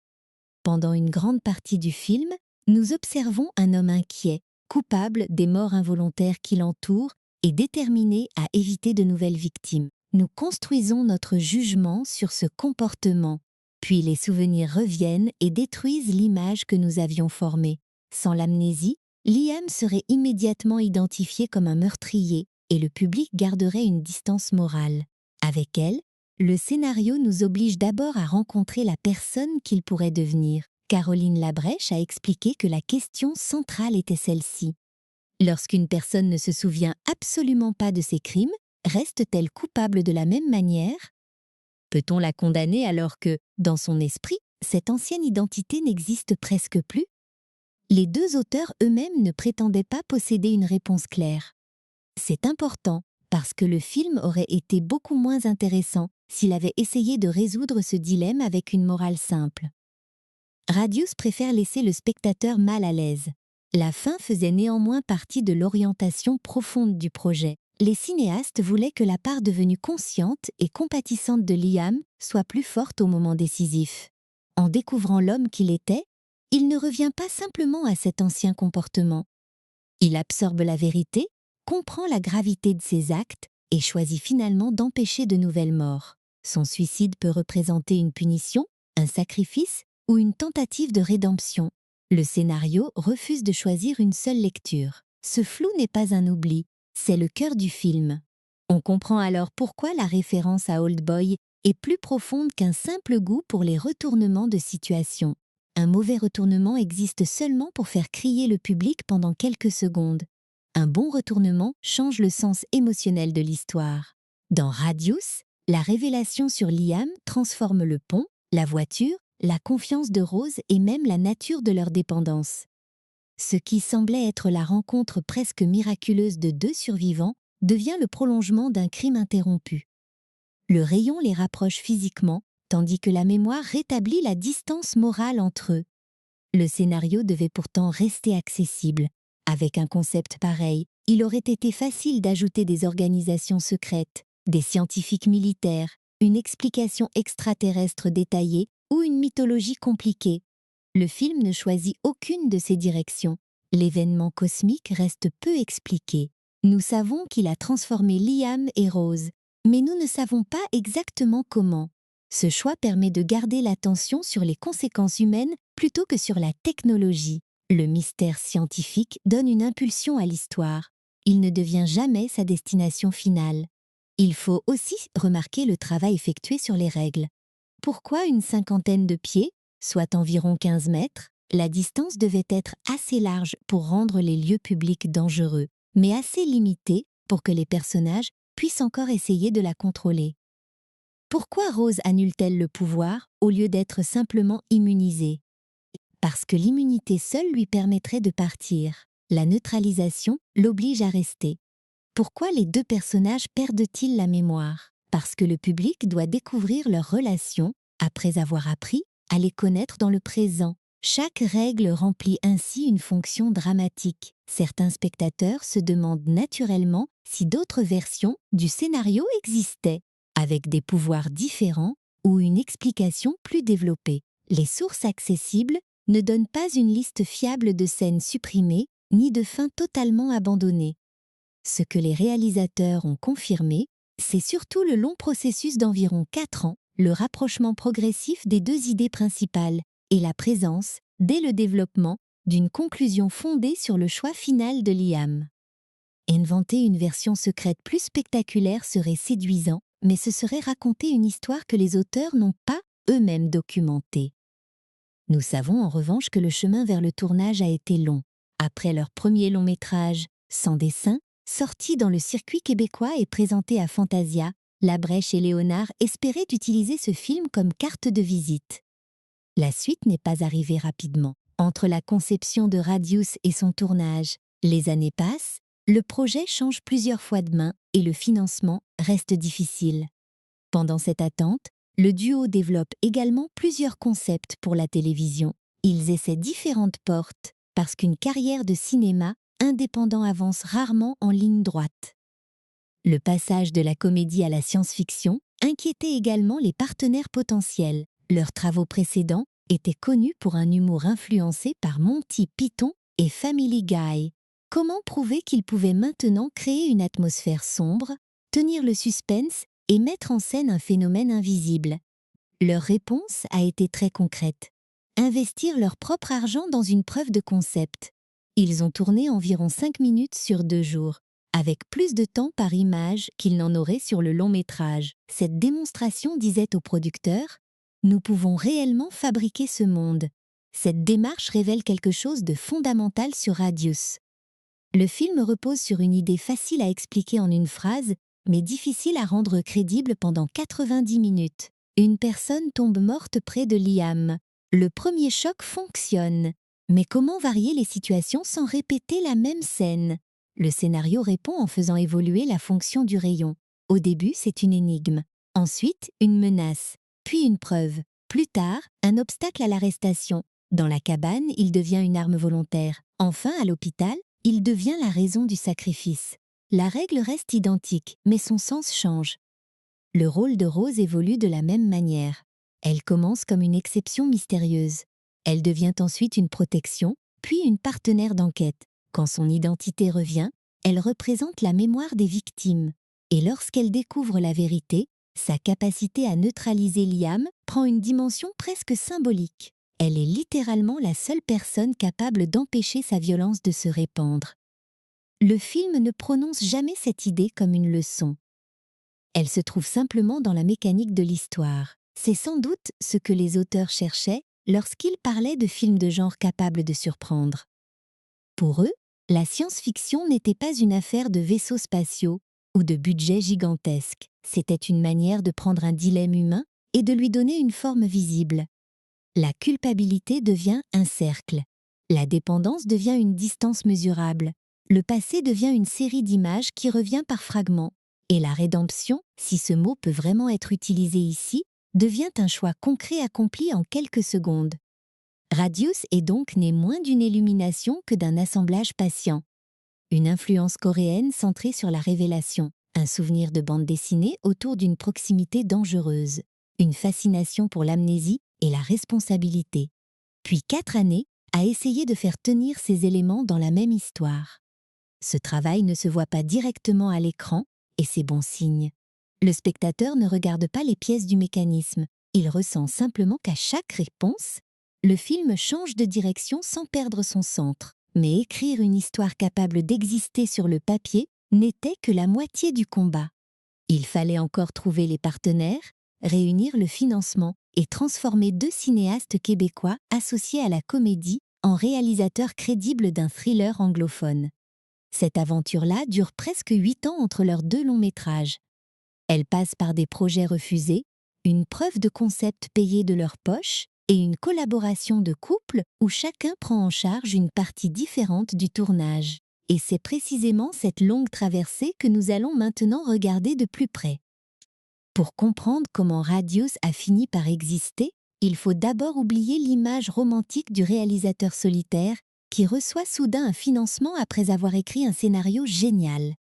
Pendant une grande partie du film, nous observons un homme inquiet, coupable des morts involontaires qui l'entourent et déterminé à éviter de nouvelles victimes. Nous construisons notre jugement sur ce comportement, puis les souvenirs reviennent et détruisent l'image que nous avions formée. Sans l'amnésie, Liam serait immédiatement identifié comme un meurtrier et le public garderait une distance morale. Avec elle, le scénario nous oblige d'abord à rencontrer la personne qu'il pourrait devenir. Caroline Labrèche a expliqué que la question centrale était celle-ci. Lorsqu'une personne ne se souvient absolument pas de ses crimes, reste-t-elle coupable de la même manière? Peut-on la condamner alors que, dans son esprit, cette ancienne identité n'existe presque plus? Les deux auteurs eux-mêmes ne prétendaient pas posséder une réponse claire. C'est important, parce que le film aurait été beaucoup moins intéressant s'il avait essayé de résoudre ce dilemme avec une morale simple. Radius préfère laisser le spectateur mal à l'aise. La fin faisait néanmoins partie de l'orientation profonde du projet. Les cinéastes voulaient que la part devenue consciente et compatissante de Liam soit plus forte au moment décisif. En découvrant l'homme qu'il était, il ne revient pas simplement à cet ancien comportement. Il absorbe la vérité, comprend la gravité de ses actes et choisit finalement d'empêcher de nouvelles morts. Son suicide peut représenter une punition, un sacrifice ou une tentative de rédemption. Le scénario refuse de choisir une seule lecture. Ce flou n'est pas un oubli, c'est le cœur du film. On comprend alors pourquoi la référence à Old Boy est plus profonde qu'un simple goût pour les retournements de situation. Un mauvais retournement existe seulement pour faire crier le public pendant quelques secondes. Un bon retournement change le sens émotionnel de l'histoire. Dans Radius, la révélation sur Liam transforme le pont, la voiture, la confiance de Rose et même la nature de leur dépendance. Ce qui semblait être la rencontre presque miraculeuse de deux survivants devient le prolongement d'un crime interrompu. Le rayon les rapproche physiquement, tandis que la mémoire rétablit la distance morale entre eux. Le scénario devait pourtant rester accessible. Avec un concept pareil, il aurait été facile d'ajouter des organisations secrètes, des scientifiques militaires, une explication extraterrestre détaillée ou une mythologie compliquée. Le film ne choisit aucune de ces directions. L'événement cosmique reste peu expliqué. Nous savons qu'il a transformé Liam et Rose, mais nous ne savons pas exactement comment. Ce choix permet de garder l'attention sur les conséquences humaines plutôt que sur la technologie. Le mystère scientifique donne une impulsion à l'histoire. Il ne devient jamais sa destination finale. Il faut aussi remarquer le travail effectué sur les règles. Pourquoi une cinquantaine de pieds, soit environ 15 mètres? La distance devait être assez large pour rendre les lieux publics dangereux, mais assez limitée pour que les personnages puissent encore essayer de la contrôler. Pourquoi Rose annule-t-elle le pouvoir au lieu d'être simplement immunisée? Parce que l'immunité seule lui permettrait de partir. La neutralisation l'oblige à rester. Pourquoi les deux personnages perdent-ils la mémoire? Parce que le public doit découvrir leurs relations, après avoir appris à les connaître dans le présent. Chaque règle remplit ainsi une fonction dramatique. Certains spectateurs se demandent naturellement si d'autres versions du scénario existaient, avec des pouvoirs différents ou une explication plus développée. Les sources accessibles ne donnent pas une liste fiable de scènes supprimées ni de fins totalement abandonnées. Ce que les réalisateurs ont confirmé, c'est surtout le long processus d'environ 4 ans, le rapprochement progressif des deux idées principales et la présence, dès le développement, d'une conclusion fondée sur le choix final de Liam. Inventer une version secrète plus spectaculaire serait séduisant, mais ce serait raconter une histoire que les auteurs n'ont pas eux-mêmes documentée. Nous savons en revanche que le chemin vers le tournage a été long. Après leur premier long métrage, Sans dessin, sorti dans le circuit québécois et présenté à Fantasia, Labrèche et Léonard espéraient utiliser ce film comme carte de visite. La suite n'est pas arrivée rapidement. Entre la conception de Radius et son tournage, les années passent, le projet change plusieurs fois de main et le financement reste difficile. Pendant cette attente, le duo développe également plusieurs concepts pour la télévision. Ils essaient différentes portes parce qu'une carrière de cinéma indépendant avance rarement en ligne droite. Le passage de la comédie à la science-fiction inquiétait également les partenaires potentiels. Leurs travaux précédents étaient connus pour un humour influencé par Monty Python et Family Guy. Comment prouver qu'ils pouvaient maintenant créer une atmosphère sombre, tenir le suspense et mettre en scène un phénomène invisible? Leur réponse a été très concrète. Investir leur propre argent dans une preuve de concept. Ils ont tourné environ 5 minutes sur 2 jours, avec plus de temps par image qu'ils n'en auraient sur le long métrage. Cette démonstration disait aux producteurs « Nous pouvons réellement fabriquer ce monde ». Cette démarche révèle quelque chose de fondamental sur Radius. Le film repose sur une idée facile à expliquer en une phrase, mais difficile à rendre crédible pendant 90 minutes. Une personne tombe morte près de Liam. Le premier choc fonctionne. Mais comment varier les situations sans répéter la même scène? Le scénario répond en faisant évoluer la fonction du rayon. Au début, c'est une énigme. Ensuite, une menace. Puis une preuve. Plus tard, un obstacle à l'arrestation. Dans la cabane, il devient une arme volontaire. Enfin, à l'hôpital, il devient la raison du sacrifice. La règle reste identique, mais son sens change. Le rôle de Rose évolue de la même manière. Elle commence comme une exception mystérieuse. Elle devient ensuite une protection, puis une partenaire d'enquête. Quand son identité revient, elle représente la mémoire des victimes. Et lorsqu'elle découvre la vérité, sa capacité à neutraliser Liam prend une dimension presque symbolique. Elle est littéralement la seule personne capable d'empêcher sa violence de se répandre. Le film ne prononce jamais cette idée comme une leçon. Elle se trouve simplement dans la mécanique de l'histoire. C'est sans doute ce que les auteurs cherchaient lorsqu'ils parlaient de films de genre capables de surprendre. Pour eux, la science-fiction n'était pas une affaire de vaisseaux spatiaux ou de budgets gigantesques. C'était une manière de prendre un dilemme humain et de lui donner une forme visible. La culpabilité devient un cercle. La dépendance devient une distance mesurable. Le passé devient une série d'images qui revient par fragments. Et la rédemption, si ce mot peut vraiment être utilisé ici, devient un choix concret accompli en quelques secondes. Radius est donc né moins d'une illumination que d'un assemblage patient. Une influence coréenne centrée sur la révélation, un souvenir de bande dessinée autour d'une proximité dangereuse, une fascination pour l'amnésie et la responsabilité. Puis 4 années à essayer de faire tenir ces éléments dans la même histoire. Ce travail ne se voit pas directement à l'écran, et c'est bon signe. Le spectateur ne regarde pas les pièces du mécanisme, il ressent simplement qu'à chaque réponse, le film change de direction sans perdre son centre. Mais écrire une histoire capable d'exister sur le papier n'était que la moitié du combat. Il fallait encore trouver les partenaires, réunir le financement et transformer 2 cinéastes québécois associés à la comédie en réalisateurs crédibles d'un thriller anglophone. Cette aventure-là dure presque 8 ans entre leurs 2 longs métrages. Elle passe par des projets refusés, une preuve de concept payée de leur poche et une collaboration de couple où chacun prend en charge une partie différente du tournage. Et c'est précisément cette longue traversée que nous allons maintenant regarder de plus près. Pour comprendre comment Radius a fini par exister, il faut d'abord oublier l'image romantique du réalisateur solitaire qui reçoit soudain un financement après avoir écrit un scénario génial.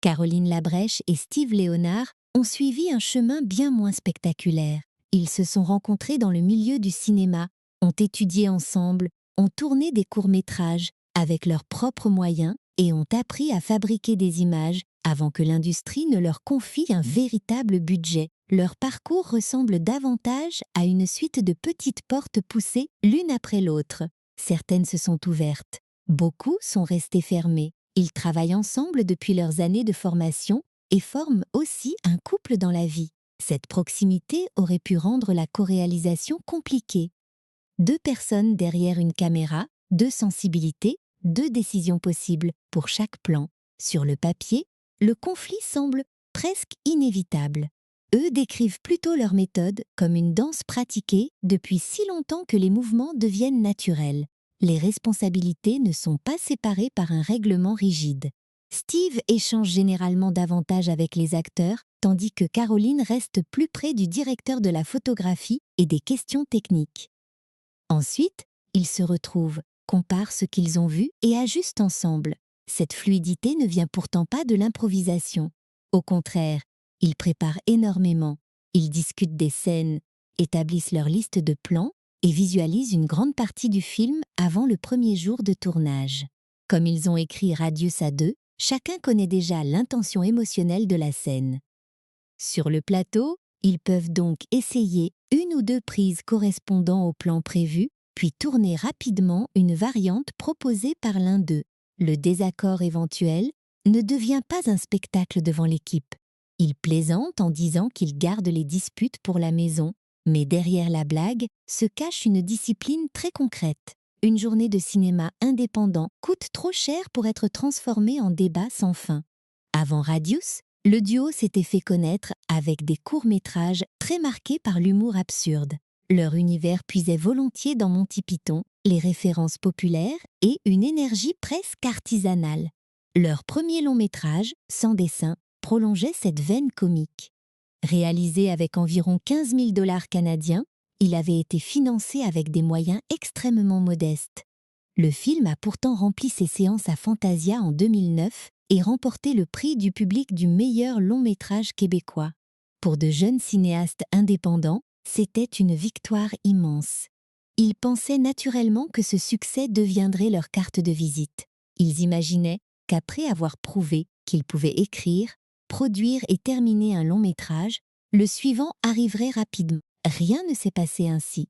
Caroline Labrèche et Steve Léonard ont suivi un chemin bien moins spectaculaire. Ils se sont rencontrés dans le milieu du cinéma, ont étudié ensemble, ont tourné des courts-métrages avec leurs propres moyens et ont appris à fabriquer des images avant que l'industrie ne leur confie un véritable budget. Leur parcours ressemble davantage à une suite de petites portes poussées l'une après l'autre. Certaines se sont ouvertes, beaucoup sont restées fermées. Ils travaillent ensemble depuis leurs années de formation et forment aussi un couple dans la vie. Cette proximité aurait pu rendre la coréalisation compliquée. 2 personnes derrière une caméra, 2 sensibilités, 2 décisions possibles pour chaque plan. Sur le papier, le conflit semble presque inévitable. Eux décrivent plutôt leur méthode comme une danse pratiquée depuis si longtemps que les mouvements deviennent naturels. Les responsabilités ne sont pas séparées par un règlement rigide. Steve échange généralement davantage avec les acteurs, tandis que Caroline reste plus près du directeur de la photographie et des questions techniques. Ensuite, ils se retrouvent, comparent ce qu'ils ont vu et ajustent ensemble. Cette fluidité ne vient pourtant pas de l'improvisation. Au contraire, ils préparent énormément. Ils discutent des scènes, établissent leur liste de plans et visualisent une grande partie du film avant le premier jour de tournage. Comme ils ont écrit Radius à 2, chacun connaît déjà l'intention émotionnelle de la scène. Sur le plateau, ils peuvent donc essayer 1 ou 2 prises correspondant au plan prévu, puis tourner rapidement une variante proposée par l'un d'eux. Le désaccord éventuel ne devient pas un spectacle devant l'équipe. Ils plaisantent en disant qu'ils gardent les disputes pour la maison, mais derrière la blague se cache une discipline très concrète. Une journée de cinéma indépendant coûte trop cher pour être transformée en débat sans fin. Avant Radius, le duo s'était fait connaître avec des courts-métrages très marqués par l'humour absurde. Leur univers puisait volontiers dans Monty Python, les références populaires et une énergie presque artisanale. Leur premier long-métrage, sans dessin, prolongeait cette veine comique. Réalisé avec environ 15 000 $ canadiens, Il avait été financé avec des moyens extrêmement modestes. Le film a pourtant rempli ses séances à Fantasia en 2009 et remporté le prix du public du meilleur long-métrage québécois. Pour de jeunes cinéastes indépendants, c'était une victoire immense. Ils pensaient naturellement que ce succès deviendrait leur carte de visite. Ils imaginaient qu'après avoir prouvé qu'ils pouvaient écrire, produire et terminer un long-métrage, le suivant arriverait rapidement. Rien ne s'est passé ainsi.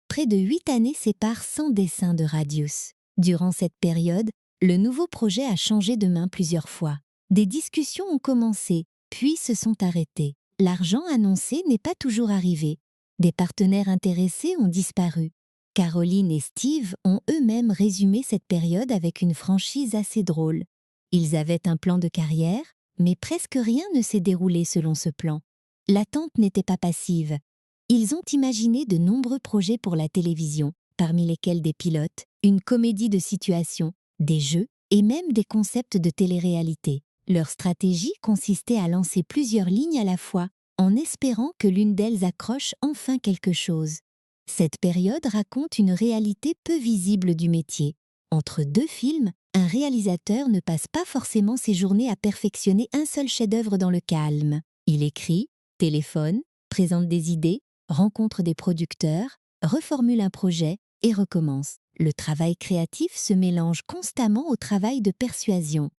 Près de 8 années séparent Sans dessin de Radius. Durant cette période, le nouveau projet a changé de main plusieurs fois. Des discussions ont commencé, puis se sont arrêtées. L'argent annoncé n'est pas toujours arrivé. Des partenaires intéressés ont disparu. Caroline et Steve ont eux-mêmes résumé cette période avec une franchise assez drôle. Ils avaient un plan de carrière, mais presque rien ne s'est déroulé selon ce plan. L'attente n'était pas passive. Ils ont imaginé de nombreux projets pour la télévision, parmi lesquels des pilotes, une comédie de situation, des jeux et même des concepts de télé-réalité. Leur stratégie consistait à lancer plusieurs lignes à la fois, en espérant que l'une d'elles accroche enfin quelque chose. Cette période raconte une réalité peu visible du métier. Entre deux films, un réalisateur ne passe pas forcément ses journées à perfectionner un seul chef-d'œuvre dans le calme. Il écrit, téléphone, présente des idées, rencontre des producteurs, reformule un projet et recommence. Le travail créatif se mélange constamment au travail de persuasion.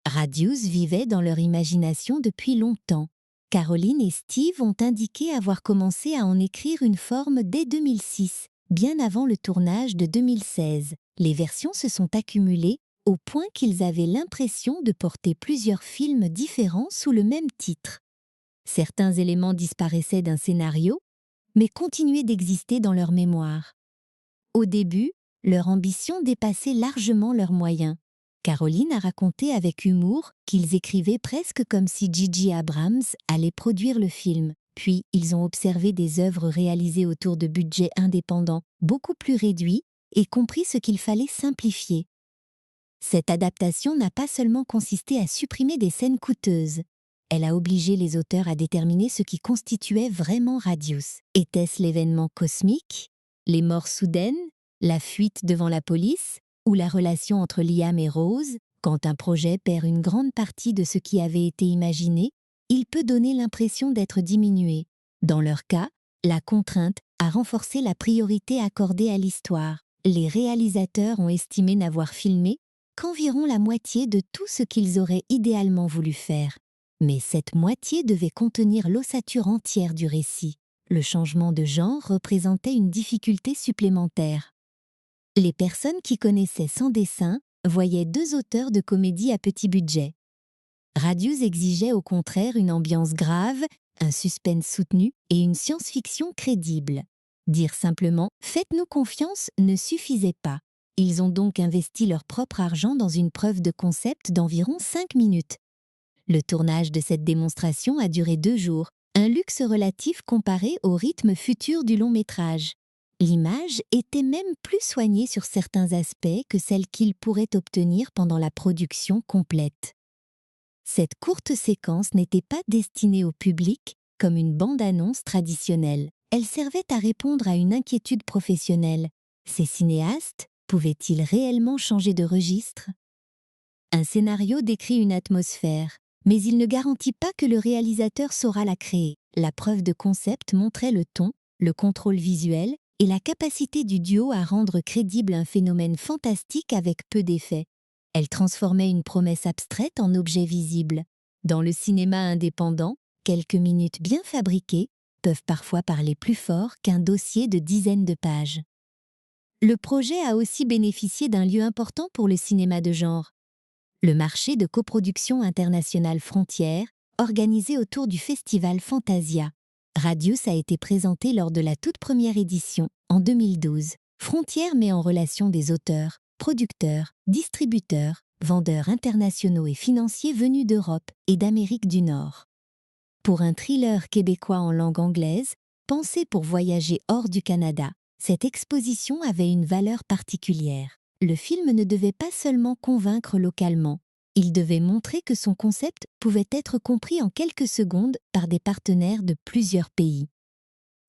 Radius vivait dans leur imagination depuis longtemps. Caroline et Steve ont indiqué avoir commencé à en écrire une forme dès 2006, bien avant le tournage de 2016. Les versions se sont accumulées au point qu'ils avaient l'impression de porter plusieurs films différents sous le même titre. Certains éléments disparaissaient d'un scénario, mais continuaient d'exister dans leur mémoire. Au début, leur ambition dépassait largement leurs moyens. Caroline a raconté avec humour qu'ils écrivaient presque comme si J.J. Abrams allait produire le film. Puis, ils ont observé des œuvres réalisées autour de budgets indépendants, beaucoup plus réduits, et compris ce qu'il fallait simplifier. Cette adaptation n'a pas seulement consisté à supprimer des scènes coûteuses. Elle a obligé les auteurs à déterminer ce qui constituait vraiment Radius. Était-ce l'événement cosmique, les morts soudaines, la fuite devant la police, ou la relation entre Liam et Rose? Quand un projet perd une grande partie de ce qui avait été imaginé, il peut donner l'impression d'être diminué. Dans leur cas, la contrainte a renforcé la priorité accordée à l'histoire. Les réalisateurs ont estimé n'avoir filmé qu'environ la moitié de tout ce qu'ils auraient idéalement voulu faire. Mais cette moitié devait contenir l'ossature entière du récit. Le changement de genre représentait une difficulté supplémentaire. Les personnes qui connaissaient Sans dessin voyaient deux auteurs de comédie à petit budget. Radius exigeait au contraire une ambiance grave, un suspense soutenu et une science-fiction crédible. Dire simplement « faites-nous confiance » ne suffisait pas. Ils ont donc investi leur propre argent dans une preuve de concept d'environ 5 minutes. Le tournage de cette démonstration a duré 2 jours, un luxe relatif comparé au rythme futur du long-métrage. L'image était même plus soignée sur certains aspects que celle qu'ils pourraient obtenir pendant la production complète. Cette courte séquence n'était pas destinée au public comme une bande-annonce traditionnelle. Elle servait à répondre à une inquiétude professionnelle. Ces cinéastes pouvaient-ils réellement changer de registre? Un scénario décrit une atmosphère, mais il ne garantit pas que le réalisateur saura la créer. La preuve de concept montrait le ton, le contrôle visuel et la capacité du duo à rendre crédible un phénomène fantastique avec peu d'effets. Elle transformait une promesse abstraite en objet visible. Dans le cinéma indépendant, quelques minutes bien fabriquées peuvent parfois parler plus fort qu'un dossier de dizaines de pages. Le projet a aussi bénéficié d'un lieu important pour le cinéma de genre. Le marché de coproduction internationale Frontières, organisé autour du festival Fantasia. Radius a été présenté lors de la toute première édition, en 2012. Frontières met en relation des auteurs, producteurs, distributeurs, vendeurs internationaux et financiers venus d'Europe et d'Amérique du Nord. Pour un thriller québécois en langue anglaise, pensé pour voyager hors du Canada, cette exposition avait une valeur particulière. Le film ne devait pas seulement convaincre localement, il devait montrer que son concept pouvait être compris en quelques secondes par des partenaires de plusieurs pays.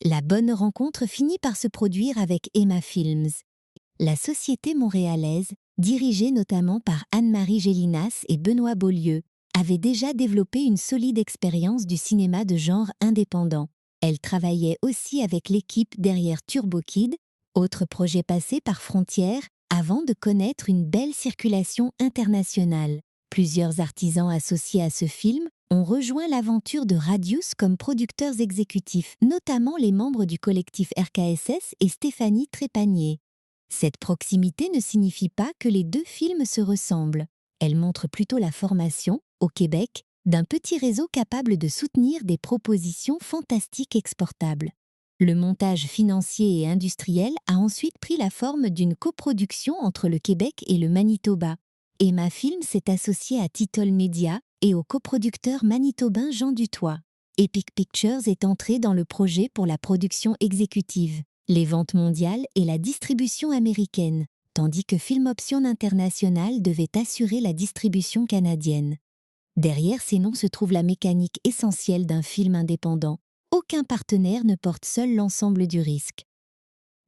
La bonne rencontre finit par se produire avec Emma Films. La société montréalaise, dirigée notamment par Anne-Marie Gélinas et Benoît Beaulieu, avait déjà développé une solide expérience du cinéma de genre indépendant. Elle travaillait aussi avec l'équipe derrière Turbo Kid, autre projet passé par Frontières, avant de connaître une belle circulation internationale. Plusieurs artisans associés à ce film ont rejoint l'aventure de Radius comme producteurs exécutifs, notamment les membres du collectif RKSS et Stéphanie Trépanier. Cette proximité ne signifie pas que les deux films se ressemblent. Elle montre plutôt la formation, au Québec, d'un petit réseau capable de soutenir des propositions fantastiques exportables. Le montage financier et industriel a ensuite pris la forme d'une coproduction entre le Québec et le Manitoba. Emma Film s'est associée à Tittle Media et au coproducteur manitobain Jean Dutoit. Epic Pictures est entré dans le projet pour la production exécutive, les ventes mondiales et la distribution américaine, tandis que Film Option International devait assurer la distribution canadienne. Derrière ces noms se trouve la mécanique essentielle d'un film indépendant. Aucun partenaire ne porte seul l'ensemble du risque.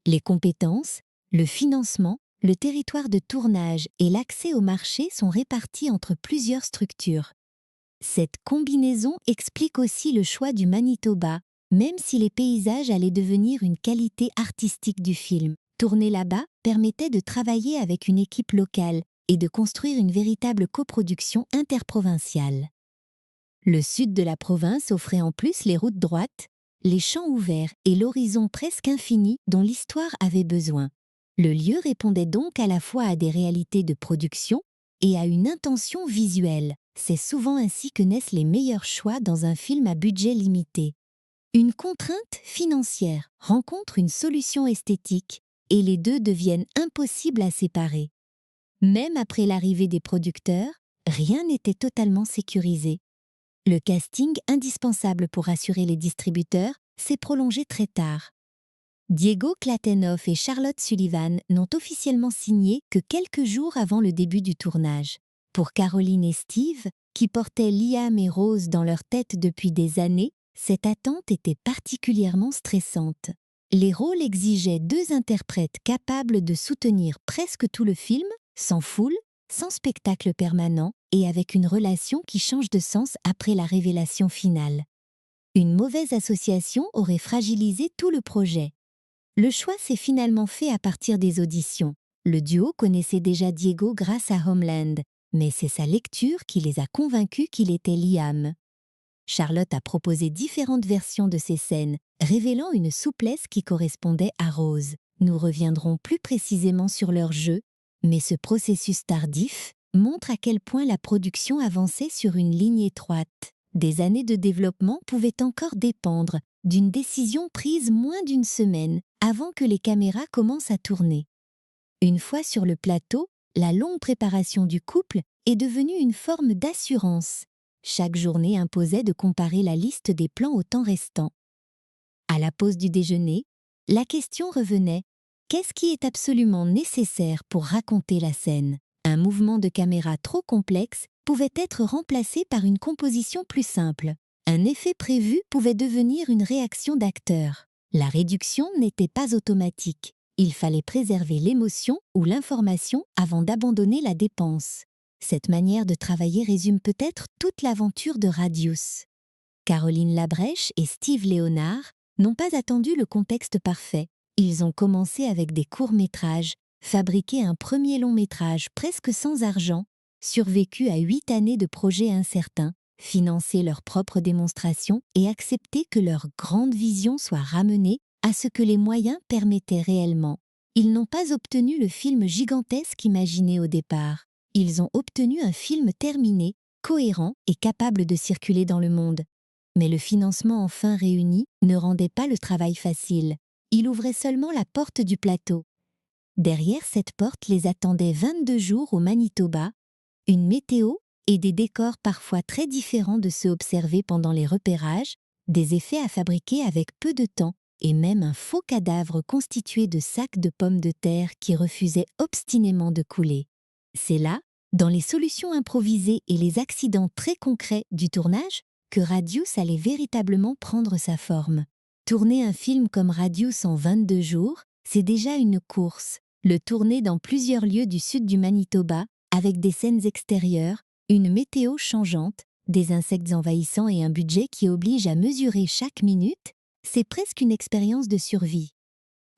Les compétences, le financement, le territoire de tournage et l'accès au marché sont répartis entre plusieurs structures. Cette combinaison explique aussi le choix du Manitoba, même si les paysages allaient devenir une qualité artistique du film. Tourner là-bas permettait de travailler avec une équipe locale et de construire une véritable coproduction interprovinciale. Le sud de la province offrait en plus les routes droites, les champs ouverts et l'horizon presque infini dont l'histoire avait besoin. Le lieu répondait donc à la fois à des réalités de production et à une intention visuelle. C'est souvent ainsi que naissent les meilleurs choix dans un film à budget limité. Une contrainte financière rencontre une solution esthétique et les deux deviennent impossibles à séparer. Même après l'arrivée des producteurs, rien n'était totalement sécurisé. Le casting indispensable pour assurer les distributeurs s'est prolongé très tard. Diego Klatenoff et Charlotte Sullivan n'ont officiellement signé que quelques jours avant le début du tournage. Pour Caroline et Steve, qui portaient Liam et Rose dans leur tête depuis des années, cette attente était particulièrement stressante. Les rôles exigeaient deux interprètes capables de soutenir presque tout le film, sans foule, sans spectacle permanent et avec une relation qui change de sens après la révélation finale. Une mauvaise association aurait fragilisé tout le projet. Le choix s'est finalement fait à partir des auditions. Le duo connaissait déjà Diego grâce à Homeland, mais c'est sa lecture qui les a convaincus qu'il était Liam. Charlotte a proposé différentes versions de ces scènes, révélant une souplesse qui correspondait à Rose. Nous reviendrons plus précisément sur leur jeu, mais ce processus tardif montre à quel point la production avançait sur une ligne étroite. Des années de développement pouvaient encore dépendre d'une décision prise moins d'une semaine avant que les caméras commencent à tourner. Une fois sur le plateau, la longue préparation du couple est devenue une forme d'assurance. Chaque journée imposait de comparer la liste des plans au temps restant. À la pause du déjeuner, la question revenait: qu'est-ce qui est absolument nécessaire pour raconter la scène? Un mouvement de caméra trop complexe pouvait être remplacé par une composition plus simple. Un effet prévu pouvait devenir une réaction d'acteur. La réduction n'était pas automatique. Il fallait préserver l'émotion ou l'information avant d'abandonner la dépense. Cette manière de travailler résume peut-être toute l'aventure de Radius. Caroline Labrèche et Steve Léonard n'ont pas attendu le contexte parfait. Ils ont commencé avec des courts-métrages, fabriqué un premier long-métrage presque sans argent, survécu à 8 années de projets incertains, financé leurs propres démonstrations et accepté que leur grande vision soit ramenée à ce que les moyens permettaient réellement. Ils n'ont pas obtenu le film gigantesque imaginé au départ. Ils ont obtenu un film terminé, cohérent et capable de circuler dans le monde. Mais le financement enfin réuni ne rendait pas le travail facile. Il ouvrait seulement la porte du plateau. Derrière cette porte les attendaient 22 jours au Manitoba, une météo et des décors parfois très différents de ceux observés pendant les repérages, des effets à fabriquer avec peu de temps et même un faux cadavre constitué de sacs de pommes de terre qui refusaient obstinément de couler. C'est là, dans les solutions improvisées et les accidents très concrets du tournage, que Radius allait véritablement prendre sa forme. Tourner un film comme Radius en 22 jours, c'est déjà une course. Le tourner dans plusieurs lieux du sud du Manitoba, avec des scènes extérieures, une météo changeante, des insectes envahissants et un budget qui oblige à mesurer chaque minute, c'est presque une expérience de survie.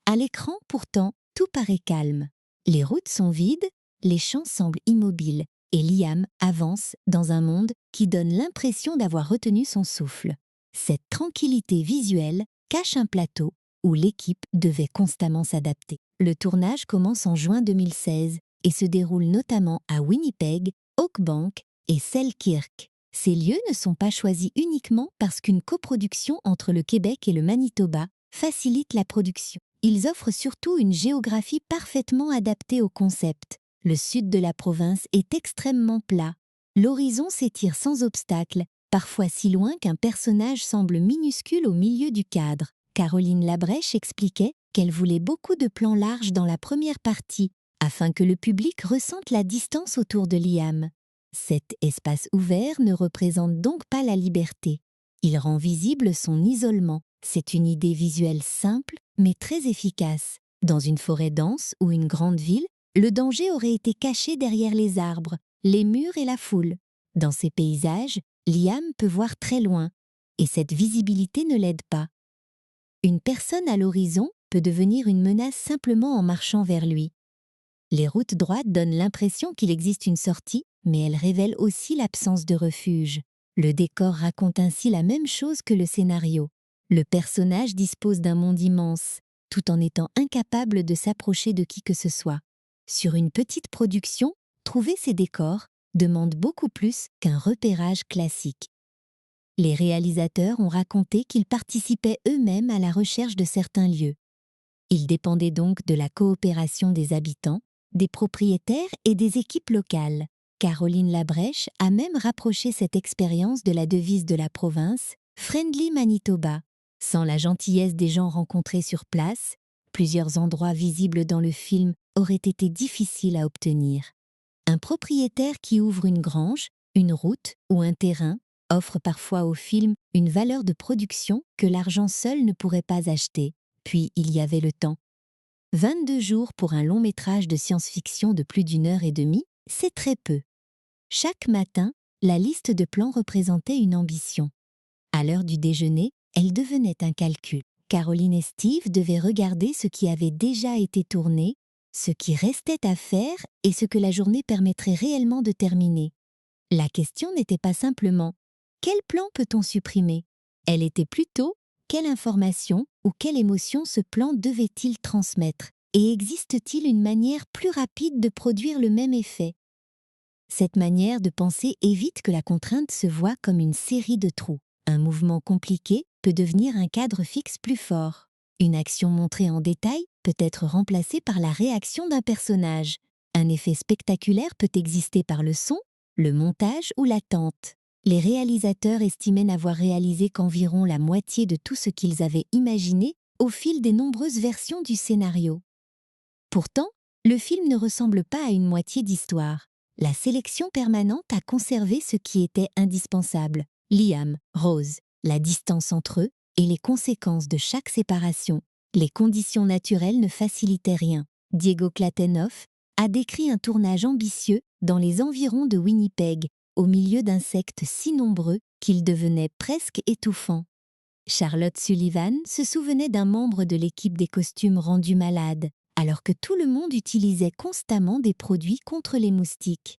À l'écran, pourtant, tout paraît calme. Les routes sont vides, les champs semblent immobiles, et Liam avance dans un monde qui donne l'impression d'avoir retenu son souffle. Cette tranquillité visuelle cache un plateau où l'équipe devait constamment s'adapter. Le tournage commence en juin 2016 et se déroule notamment à Winnipeg, Oakbank et Selkirk. Ces lieux ne sont pas choisis uniquement parce qu'une coproduction entre le Québec et le Manitoba facilite la production. Ils offrent surtout une géographie parfaitement adaptée au concept. Le sud de la province est extrêmement plat. L'horizon s'étire sans obstacle, parfois si loin qu'un personnage semble minuscule au milieu du cadre. Caroline Labrèche expliquait qu'elle voulait beaucoup de plans larges dans la première partie, afin que le public ressente la distance autour de Liam. Cet espace ouvert ne représente donc pas la liberté. Il rend visible son isolement. C'est une idée visuelle simple, mais très efficace. Dans une forêt dense ou une grande ville, le danger aurait été caché derrière les arbres, les murs et la foule. Dans ces paysages, Liam peut voir très loin, et cette visibilité ne l'aide pas. Une personne à l'horizon peut devenir une menace simplement en marchant vers lui. Les routes droites donnent l'impression qu'il existe une sortie, mais elles révèlent aussi l'absence de refuge. Le décor raconte ainsi la même chose que le scénario. Le personnage dispose d'un monde immense, tout en étant incapable de s'approcher de qui que ce soit. Sur une petite production, trouver ces décors demande beaucoup plus qu'un repérage classique. Les réalisateurs ont raconté qu'ils participaient eux-mêmes à la recherche de certains lieux. Ils dépendaient donc de la coopération des habitants, des propriétaires et des équipes locales. Caroline Labrèche a même rapproché cette expérience de la devise de la province, Friendly Manitoba. Sans la gentillesse des gens rencontrés sur place, plusieurs endroits visibles dans le film auraient été difficiles à obtenir. Un propriétaire qui ouvre une grange, une route ou un terrain offre parfois au film une valeur de production que l'argent seul ne pourrait pas acheter. Puis il y avait le temps. 22 jours pour un long métrage de science-fiction de plus d'1 heure et demie, c'est très peu. Chaque matin, la liste de plans représentait une ambition. À l'heure du déjeuner, elle devenait un calcul. Caroline et Steve devaient regarder ce qui avait déjà été tourné, ce qui restait à faire et ce que la journée permettrait réellement de terminer. La question n'était pas simplement « quel plan peut-on supprimer ?» Elle était plutôt « quelle information ou quelle émotion ce plan devait-il transmettre ?» et existe-t-il une manière plus rapide de produire le même effet? Cette manière de penser évite que la contrainte se voie comme une série de trous. Un mouvement compliqué peut devenir un cadre fixe plus fort. Une action montrée en détail peut être remplacée par la réaction d'un personnage. Un effet spectaculaire peut exister par le son, le montage ou l'attente. Les réalisateurs estimaient n'avoir réalisé qu'environ la moitié de tout ce qu'ils avaient imaginé au fil des nombreuses versions du scénario. Pourtant, le film ne ressemble pas à une moitié d'histoire. La sélection permanente a conservé ce qui était indispensable. Liam, Rose, la distance entre eux et les conséquences de chaque séparation. Les conditions naturelles ne facilitaient rien. Diego Klatenoff a décrit un tournage ambitieux dans les environs de Winnipeg, au milieu d'insectes si nombreux qu'ils devenaient presque étouffants. Charlotte Sullivan se souvenait d'un membre de l'équipe des costumes rendu malade, alors que tout le monde utilisait constamment des produits contre les moustiques.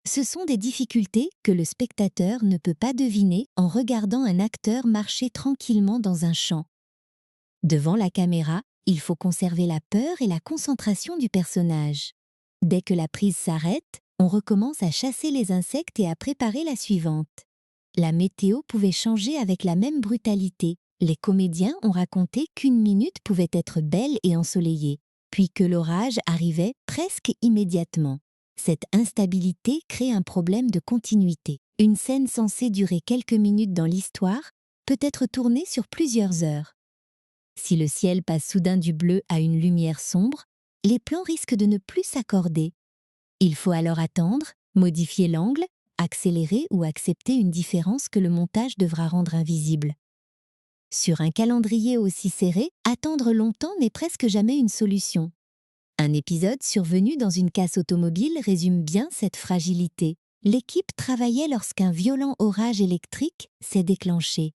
Ce sont des difficultés que le spectateur ne peut pas deviner en regardant un acteur marcher tranquillement dans un champ. Devant la caméra, il faut conserver la peur et la concentration du personnage. Dès que la prise s'arrête, on recommence à chasser les insectes et à préparer la suivante. La météo pouvait changer avec la même brutalité. Les comédiens ont raconté qu'une minute pouvait être belle et ensoleillée, puis que l'orage arrivait presque immédiatement. Cette instabilité crée un problème de continuité. Une scène censée durer quelques minutes dans l'histoire peut être tournée sur plusieurs heures. Si le ciel passe soudain du bleu à une lumière sombre, les plans risquent de ne plus s'accorder. Il faut alors attendre, modifier l'angle, accélérer ou accepter une différence que le montage devra rendre invisible. Sur un calendrier aussi serré, attendre longtemps n'est presque jamais une solution. Un épisode survenu dans une casse automobile résume bien cette fragilité. L'équipe travaillait lorsqu'un violent orage électrique s'est déclenché.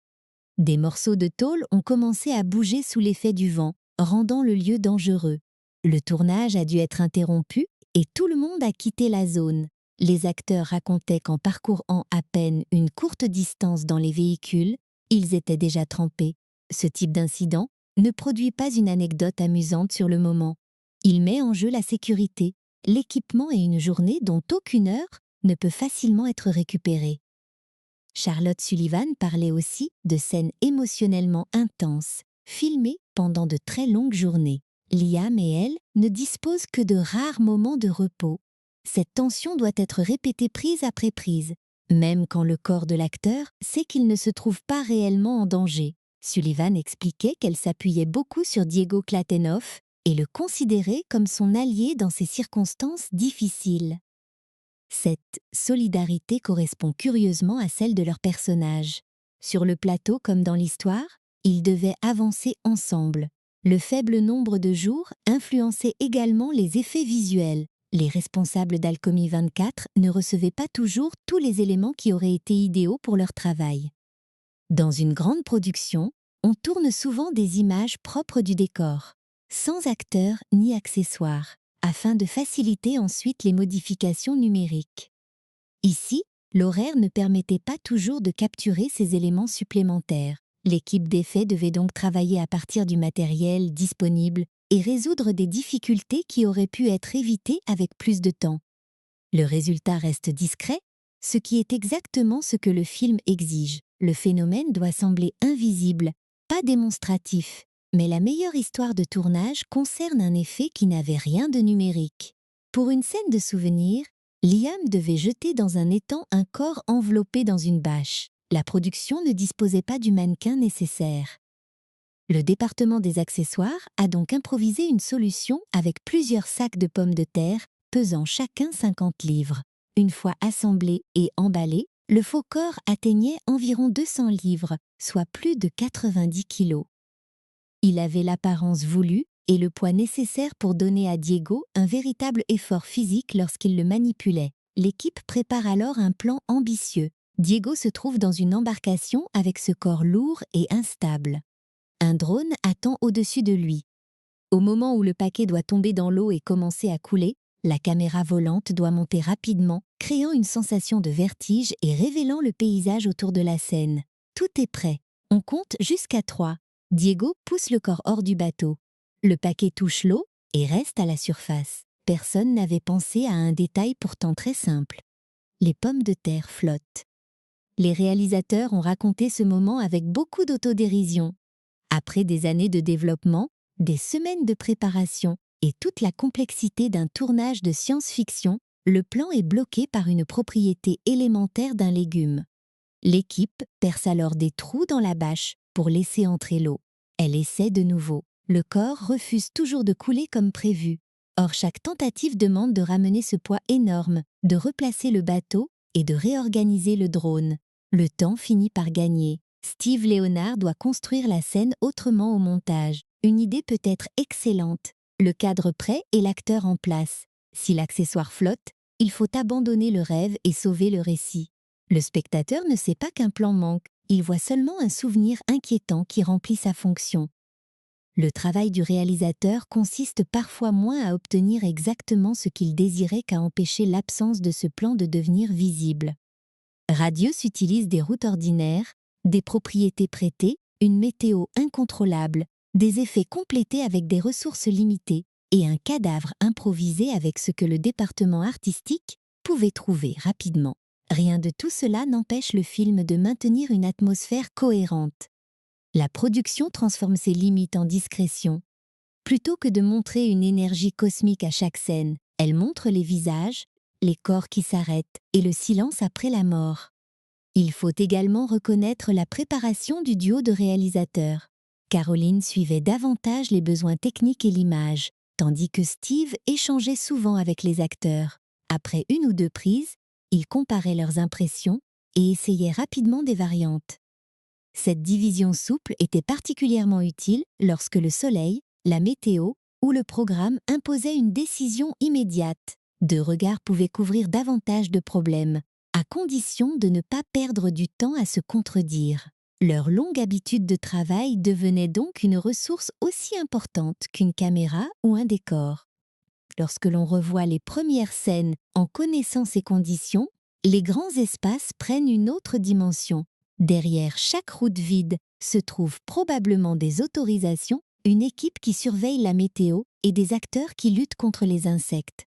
Des morceaux de tôle ont commencé à bouger sous l'effet du vent, rendant le lieu dangereux. Le tournage a dû être interrompu et tout le monde a quitté la zone. Les acteurs racontaient qu'en parcourant à peine une courte distance dans les véhicules, ils étaient déjà trempés. Ce type d'incident ne produit pas une anecdote amusante sur le moment. Il met en jeu la sécurité, l'équipement et une journée dont aucune heure ne peut facilement être récupérée. Charlotte Sullivan parlait aussi de scènes émotionnellement intenses, filmées pendant de très longues journées. Liam et elle ne disposent que de rares moments de repos. Cette tension doit être répétée prise après prise, même quand le corps de l'acteur sait qu'il ne se trouve pas réellement en danger. Sullivan expliquait qu'elle s'appuyait beaucoup sur Diego Klatenoff et le considérait comme son allié dans ces circonstances difficiles. Cette solidarité correspond curieusement à celle de leurs personnages. Sur le plateau comme dans l'histoire, ils devaient avancer ensemble. Le faible nombre de jours influençait également les effets visuels. Les responsables d'Alchemy 24 ne recevaient pas toujours tous les éléments qui auraient été idéaux pour leur travail. Dans une grande production, on tourne souvent des images propres du décor, sans acteurs ni accessoires, afin de faciliter ensuite les modifications numériques. Ici, l'horaire ne permettait pas toujours de capturer ces éléments supplémentaires. L'équipe d'effets devait donc travailler à partir du matériel disponible et résoudre des difficultés qui auraient pu être évitées avec plus de temps. Le résultat reste discret, ce qui est exactement ce que le film exige. Le phénomène doit sembler invisible, pas démonstratif. Mais la meilleure histoire de tournage concerne un effet qui n'avait rien de numérique. Pour une scène de souvenir, Liam devait jeter dans un étang un corps enveloppé dans une bâche. La production ne disposait pas du mannequin nécessaire. Le département des accessoires a donc improvisé une solution avec plusieurs sacs de pommes de terre pesant chacun 50 livres. Une fois assemblé et emballé, le faux corps atteignait environ 200 livres, soit plus de 90 kilos. Il avait l'apparence voulue et le poids nécessaire pour donner à Diego un véritable effort physique lorsqu'il le manipulait. L'équipe prépare alors un plan ambitieux. Diego se trouve dans une embarcation avec ce corps lourd et instable. Un drone attend au-dessus de lui. Au moment où le paquet doit tomber dans l'eau et commencer à couler, la caméra volante doit monter rapidement, créant une sensation de vertige et révélant le paysage autour de la scène. Tout est prêt. On compte jusqu'à 3. Diego pousse le corps hors du bateau. Le paquet touche l'eau et reste à la surface. Personne n'avait pensé à un détail pourtant très simple. Les pommes de terre flottent. Les réalisateurs ont raconté ce moment avec beaucoup d'autodérision. Après des années de développement, des semaines de préparation et toute la complexité d'un tournage de science-fiction, le plan est bloqué par une propriété élémentaire d'un légume. L'équipe perce alors des trous dans la bâche pour laisser entrer l'eau. Elle essaie de nouveau. Le corps refuse toujours de couler comme prévu. Or, chaque tentative demande de ramener ce poids énorme, de replacer le bateau et de réorganiser le drone. Le temps finit par gagner. Steve Leonard doit construire la scène autrement au montage. Une idée peut être excellente. Le cadre prêt et l'acteur en place. Si l'accessoire flotte, il faut abandonner le rêve et sauver le récit. Le spectateur ne sait pas qu'un plan manque, il voit seulement un souvenir inquiétant qui remplit sa fonction. Le travail du réalisateur consiste parfois moins à obtenir exactement ce qu'il désirait qu'à empêcher l'absence de ce plan de devenir visible. Radius utilise des routes ordinaires, des propriétés prêtées, une météo incontrôlable, des effets complétés avec des ressources limitées et un cadavre improvisé avec ce que le département artistique pouvait trouver rapidement. Rien de tout cela n'empêche le film de maintenir une atmosphère cohérente. La production transforme ses limites en discrétion. Plutôt que de montrer une énergie cosmique à chaque scène, elle montre les visages, les corps qui s'arrêtent et le silence après la mort. Il faut également reconnaître la préparation du duo de réalisateurs. Caroline suivait davantage les besoins techniques et l'image, tandis que Steve échangeait souvent avec les acteurs. Après une ou deux prises, ils comparaient leurs impressions et essayaient rapidement des variantes. Cette division souple était particulièrement utile lorsque le soleil, la météo ou le programme imposaient une décision immédiate. Deux regards pouvaient couvrir davantage de problèmes, à condition de ne pas perdre du temps à se contredire. Leur longue habitude de travail devenait donc une ressource aussi importante qu'une caméra ou un décor. Lorsque l'on revoit les premières scènes en connaissant ces conditions, les grands espaces prennent une autre dimension. Derrière chaque route vide se trouvent probablement des autorisations, une équipe qui surveille la météo et des acteurs qui luttent contre les insectes.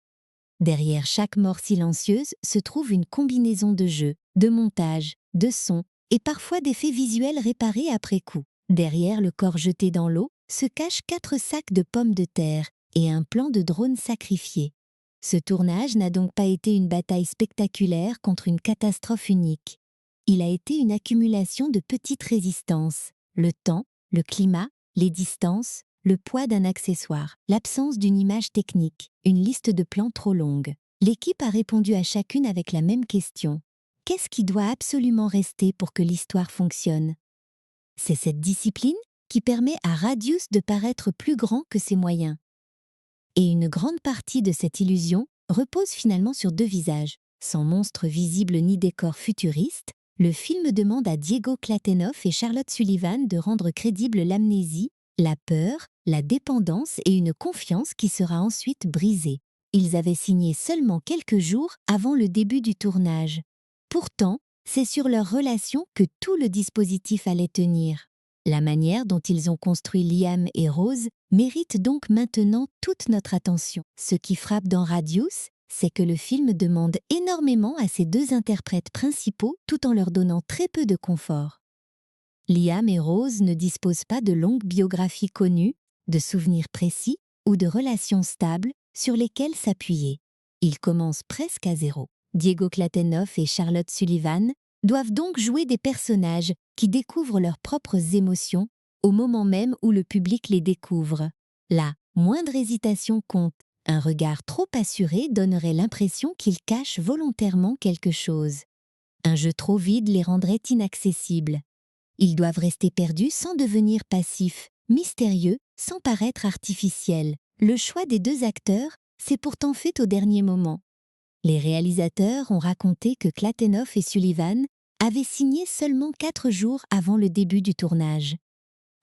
Derrière chaque mort silencieuse se trouve une combinaison de jeux, de montage, de sons et parfois d'effets visuels réparés après coup. Derrière le corps jeté dans l'eau se cachent 4 sacs de pommes de terre et un plan de drone sacrifié. Ce tournage n'a donc pas été une bataille spectaculaire contre une catastrophe unique. Il a été une accumulation de petites résistances, le temps, le climat, les distances, le poids d'un accessoire, l'absence d'une image technique, une liste de plans trop longue. L'équipe a répondu à chacune avec la même question. Qu'est-ce qui doit absolument rester pour que l'histoire fonctionne? C'est cette discipline qui permet à Radius de paraître plus grand que ses moyens. Et une grande partie de cette illusion repose finalement sur 2 visages. Sans monstre visible ni décor futuriste, le film demande à Diego Klatenoff et Charlotte Sullivan de rendre crédible l'amnésie, la peur, la dépendance et une confiance qui sera ensuite brisée. Ils avaient signé seulement quelques jours avant le début du tournage. Pourtant, c'est sur leur relation que tout le dispositif allait tenir. La manière dont ils ont construit Liam et Rose mérite donc maintenant toute notre attention. Ce qui frappe dans Radius, c'est que le film demande énormément à ces 2 interprètes principaux tout en leur donnant très peu de confort. Liam et Rose ne disposent pas de longues biographies connues, de souvenirs précis ou de relations stables sur lesquelles s'appuyer. Ils commencent presque à zéro. Diego Klatenoff et Charlotte Sullivan doivent donc jouer des personnages qui découvrent leurs propres émotions au moment même où le public les découvre. La moindre hésitation compte. Un regard trop assuré donnerait l'impression qu'ils cachent volontairement quelque chose. Un jeu trop vide les rendrait inaccessibles. Ils doivent rester perdus sans devenir passifs, mystérieux, sans paraître artificiels. Le choix des 2 acteurs s'est pourtant fait au dernier moment. Les réalisateurs ont raconté que Klatenoff et Sullivan avaient signé seulement 4 jours avant le début du tournage.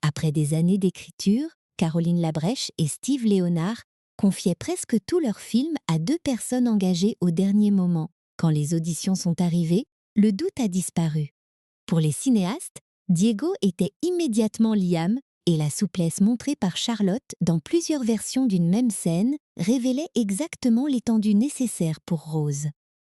Après des années d'écriture, Caroline Labrèche et Steve Leonard confiaient presque tout leur film à 2 personnes engagées au dernier moment. Quand les auditions sont arrivées, le doute a disparu. Pour les cinéastes, Diego était immédiatement Liam et la souplesse montrée par Charlotte dans plusieurs versions d'une même scène révélait exactement l'étendue nécessaire pour Rose.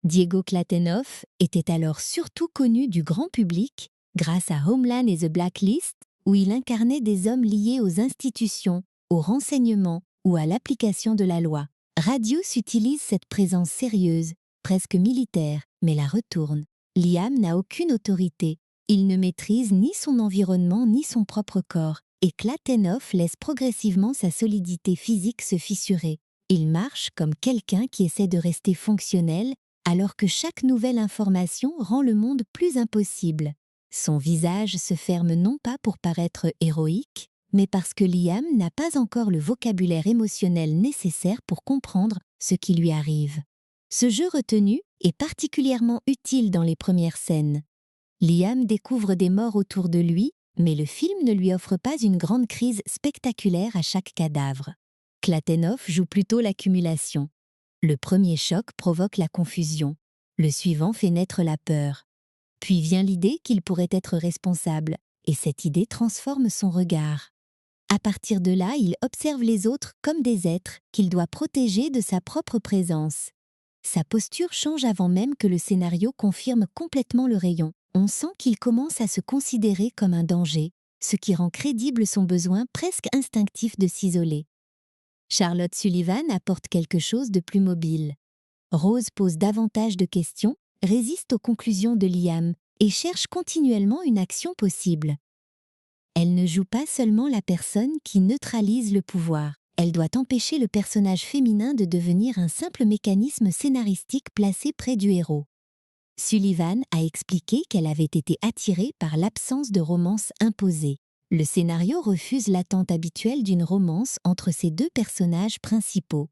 Diego Klatenoff était alors surtout connu du grand public grâce à Homeland et The Blacklist, où il incarnait des hommes liés aux institutions, au renseignement ou à l'application de la loi. Radius utilise cette présence sérieuse, presque militaire, mais la retourne. Liam n'a aucune autorité. Il ne maîtrise ni son environnement ni son propre corps, et Klatenoff laisse progressivement sa solidité physique se fissurer. Il marche comme quelqu'un qui essaie de rester fonctionnel, alors que chaque nouvelle information rend le monde plus impossible. Son visage se ferme non pas pour paraître héroïque, mais parce que Liam n'a pas encore le vocabulaire émotionnel nécessaire pour comprendre ce qui lui arrive. Ce jeu retenu est particulièrement utile dans les premières scènes. Liam découvre des morts autour de lui, mais le film ne lui offre pas une grande crise spectaculaire à chaque cadavre. Klatenoff joue plutôt l'accumulation. Le premier choc provoque la confusion. Le suivant fait naître la peur. Puis vient l'idée qu'il pourrait être responsable, et cette idée transforme son regard. À partir de là, il observe les autres comme des êtres qu'il doit protéger de sa propre présence. Sa posture change avant même que le scénario confirme complètement le rayon. On sent qu'il commence à se considérer comme un danger, ce qui rend crédible son besoin presque instinctif de s'isoler. Charlotte Sullivan apporte quelque chose de plus mobile. Rose pose davantage de questions, résiste aux conclusions de Liam et cherche continuellement une action possible. Elle ne joue pas seulement la personne qui neutralise le pouvoir. Elle doit empêcher le personnage féminin de devenir un simple mécanisme scénaristique placé près du héros. Sullivan a expliqué qu'elle avait été attirée par l'absence de romance imposée. Le scénario refuse l'attente habituelle d'une romance entre ces deux personnages principaux.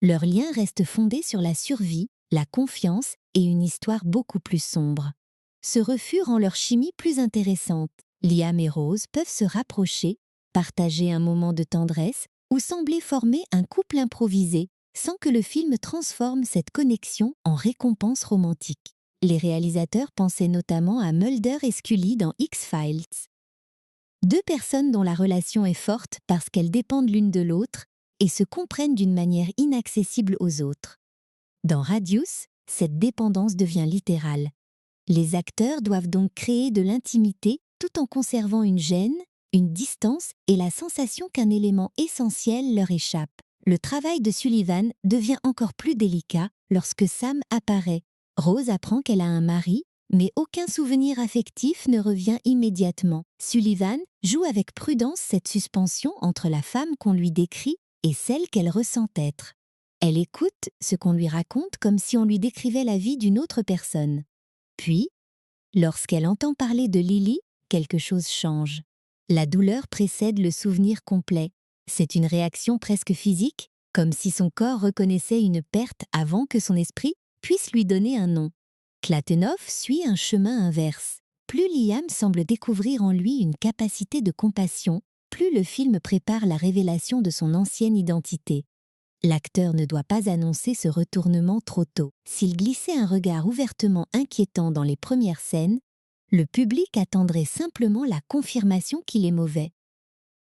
Leur lien reste fondé sur la survie, la confiance et une histoire beaucoup plus sombre. Ce refus rend leur chimie plus intéressante. Liam et Rose peuvent se rapprocher, partager un moment de tendresse ou sembler former un couple improvisé, sans que le film transforme cette connexion en récompense romantique. Les réalisateurs pensaient notamment à Mulder et Scully dans X-Files. Deux personnes dont la relation est forte parce qu'elles dépendent l'une de l'autre et se comprennent d'une manière inaccessible aux autres. Dans Radius, cette dépendance devient littérale. Les acteurs doivent donc créer de l'intimité tout en conservant une gêne, une distance et la sensation qu'un élément essentiel leur échappe. Le travail de Sullivan devient encore plus délicat lorsque Sam apparaît. Rose apprend qu'elle a un mari, mais aucun souvenir affectif ne revient immédiatement. Sullivan joue avec prudence cette suspension entre la femme qu'on lui décrit et celle qu'elle ressent être. Elle écoute ce qu'on lui raconte comme si on lui décrivait la vie d'une autre personne. Puis, lorsqu'elle entend parler de Lily, quelque chose change. La douleur précède le souvenir complet. C'est une réaction presque physique, comme si son corps reconnaissait une perte avant que son esprit puisse lui donner un nom. Klatenov suit un chemin inverse. Plus Liam semble découvrir en lui une capacité de compassion, plus le film prépare la révélation de son ancienne identité. L'acteur ne doit pas annoncer ce retournement trop tôt. S'il glissait un regard ouvertement inquiétant dans les premières scènes, le public attendrait simplement la confirmation qu'il est mauvais.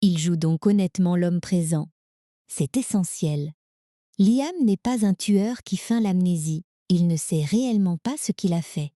Il joue donc honnêtement l'homme présent. C'est essentiel. Liam n'est pas un tueur qui feint l'amnésie. Il ne sait réellement pas ce qu'il a fait.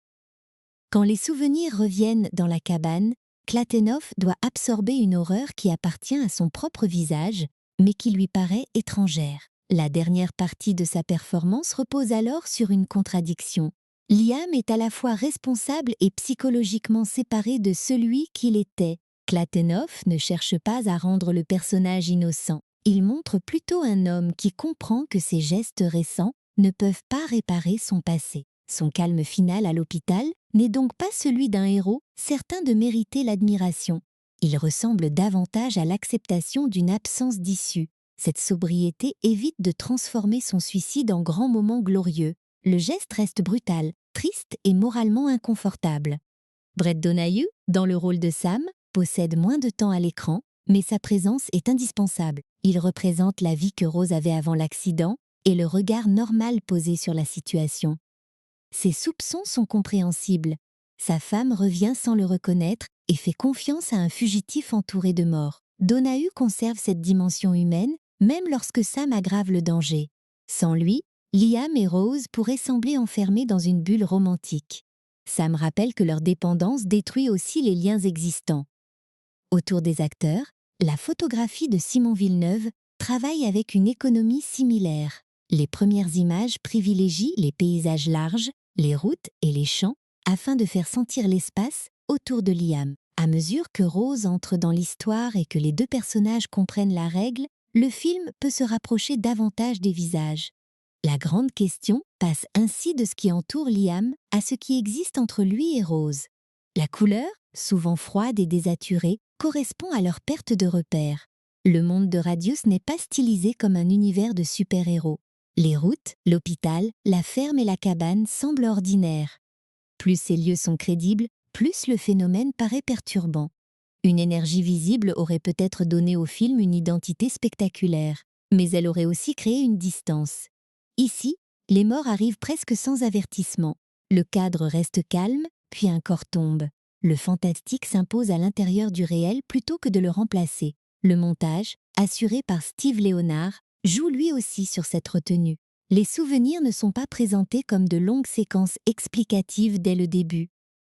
Quand les souvenirs reviennent dans la cabane, Klatenov doit absorber une horreur qui appartient à son propre visage, mais qui lui paraît étrangère. La dernière partie de sa performance repose alors sur une contradiction. Liam est à la fois responsable et psychologiquement séparé de celui qu'il était. Klatenov ne cherche pas à rendre le personnage innocent. Il montre plutôt un homme qui comprend que ses gestes récents ne peuvent pas réparer son passé. Son calme final à l'hôpital n'est donc pas celui d'un héros certain de mériter l'admiration. Il ressemble davantage à l'acceptation d'une absence d'issue. Cette sobriété évite de transformer son suicide en grand moment glorieux. Le geste reste brutal, triste et moralement inconfortable. Brett Donahue, dans le rôle de Sam, possède moins de temps à l'écran, mais sa présence est indispensable. Il représente la vie que Rose avait avant l'accident et le regard normal posé sur la situation. Ses soupçons sont compréhensibles. Sa femme revient sans le reconnaître et fait confiance à un fugitif entouré de morts. Donahue conserve cette dimension humaine, même lorsque Sam aggrave le danger. Sans lui, Liam et Rose pourraient sembler enfermés dans une bulle romantique. Sam rappelle que leur dépendance détruit aussi les liens existants. Autour des acteurs, la photographie de Simon Villeneuve travaille avec une économie similaire. Les premières images privilégient les paysages larges, les routes et les champs afin de faire sentir l'espace autour de Liam. À mesure que Rose entre dans l'histoire et que les deux personnages comprennent la règle, le film peut se rapprocher davantage des visages. La grande question passe ainsi de ce qui entoure Liam à ce qui existe entre lui et Rose. La couleur, souvent froide et désaturée, correspond à leur perte de repères. Le monde de Radius n'est pas stylisé comme un univers de super-héros. Les routes, l'hôpital, la ferme et la cabane semblent ordinaires. Plus ces lieux sont crédibles, plus le phénomène paraît perturbant. Une énergie visible aurait peut-être donné au film une identité spectaculaire, mais elle aurait aussi créé une distance. Ici, les morts arrivent presque sans avertissement. Le cadre reste calme, puis un corps tombe. Le fantastique s'impose à l'intérieur du réel plutôt que de le remplacer. Le montage, assuré par Steve Leonard, joue lui aussi sur cette retenue. Les souvenirs ne sont pas présentés comme de longues séquences explicatives dès le début.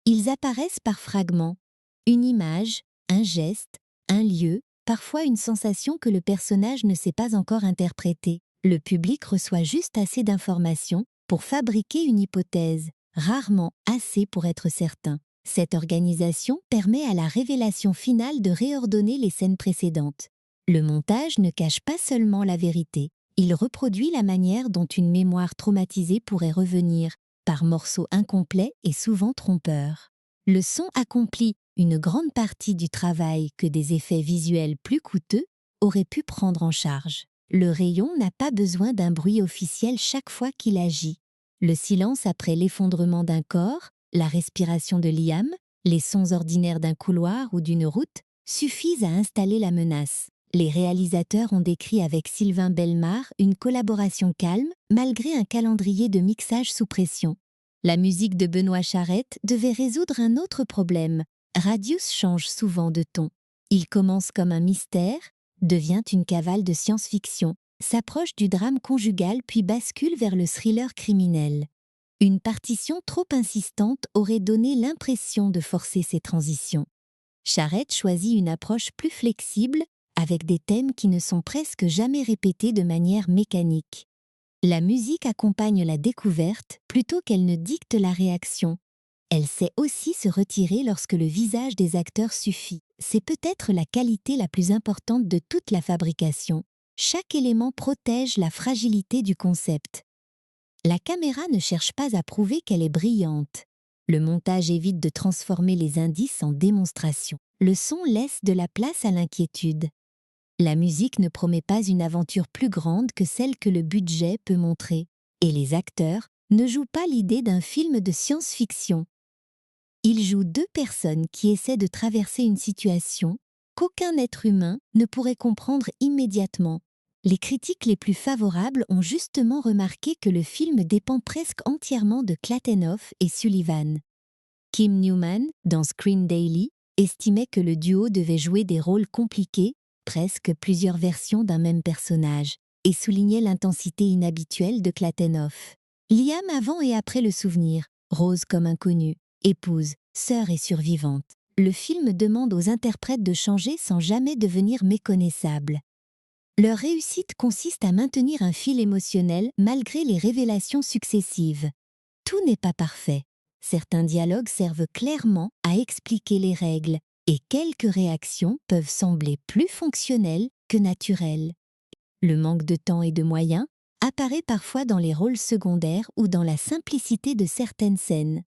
Ils apparaissent par fragments. Une image, un geste, un lieu, parfois une sensation que le personnage ne sait pas encore interpréter. Le public reçoit juste assez d'informations pour fabriquer une hypothèse, rarement assez pour être certain. Cette organisation permet à la révélation finale de réordonner les scènes précédentes. Le montage ne cache pas seulement la vérité, il reproduit la manière dont une mémoire traumatisée pourrait revenir, par morceaux incomplets et souvent trompeurs. Le son accomplit une grande partie du travail que des effets visuels plus coûteux auraient pu prendre en charge. Le rayon n'a pas besoin d'un bruit officiel chaque fois qu'il agit. Le silence après l'effondrement d'un corps, la respiration de Liam, les sons ordinaires d'un couloir ou d'une route suffisent à installer la menace. Les réalisateurs ont décrit avec Sylvain Bellemare une collaboration calme malgré un calendrier de mixage sous pression. La musique de Benoît Charette devait résoudre un autre problème. Radius change souvent de ton. Il commence comme un mystère, devient une cavale de science-fiction, s'approche du drame conjugal puis bascule vers le thriller criminel. Une partition trop insistante aurait donné l'impression de forcer ces transitions. Charette choisit une approche plus flexible, avec des thèmes qui ne sont presque jamais répétés de manière mécanique. La musique accompagne la découverte plutôt qu'elle ne dicte la réaction. Elle sait aussi se retirer lorsque le visage des acteurs suffit. C'est peut-être la qualité la plus importante de toute la fabrication. Chaque élément protège la fragilité du concept. La caméra ne cherche pas à prouver qu'elle est brillante. Le montage évite de transformer les indices en démonstration. Le son laisse de la place à l'inquiétude. La musique ne promet pas une aventure plus grande que celle que le budget peut montrer. Et les acteurs ne jouent pas l'idée d'un film de science-fiction. Ils jouent deux personnes qui essaient de traverser une situation qu'aucun être humain ne pourrait comprendre immédiatement. Les critiques les plus favorables ont justement remarqué que le film dépend presque entièrement de Clatenoff et Sullivan. Kim Newman, dans Screen Daily, estimait que le duo devait jouer des rôles compliqués, presque plusieurs versions d'un même personnage, et soulignait l'intensité inhabituelle de Clatenoff. Liam avant et après le souvenir, Rose comme inconnue, épouse, sœur et survivante. Le film demande aux interprètes de changer sans jamais devenir méconnaissables. Leur réussite consiste à maintenir un fil émotionnel malgré les révélations successives. Tout n'est pas parfait. Certains dialogues servent clairement à expliquer les règles, et quelques réactions peuvent sembler plus fonctionnelles que naturelles. Le manque de temps et de moyens apparaît parfois dans les rôles secondaires ou dans la simplicité de certaines scènes.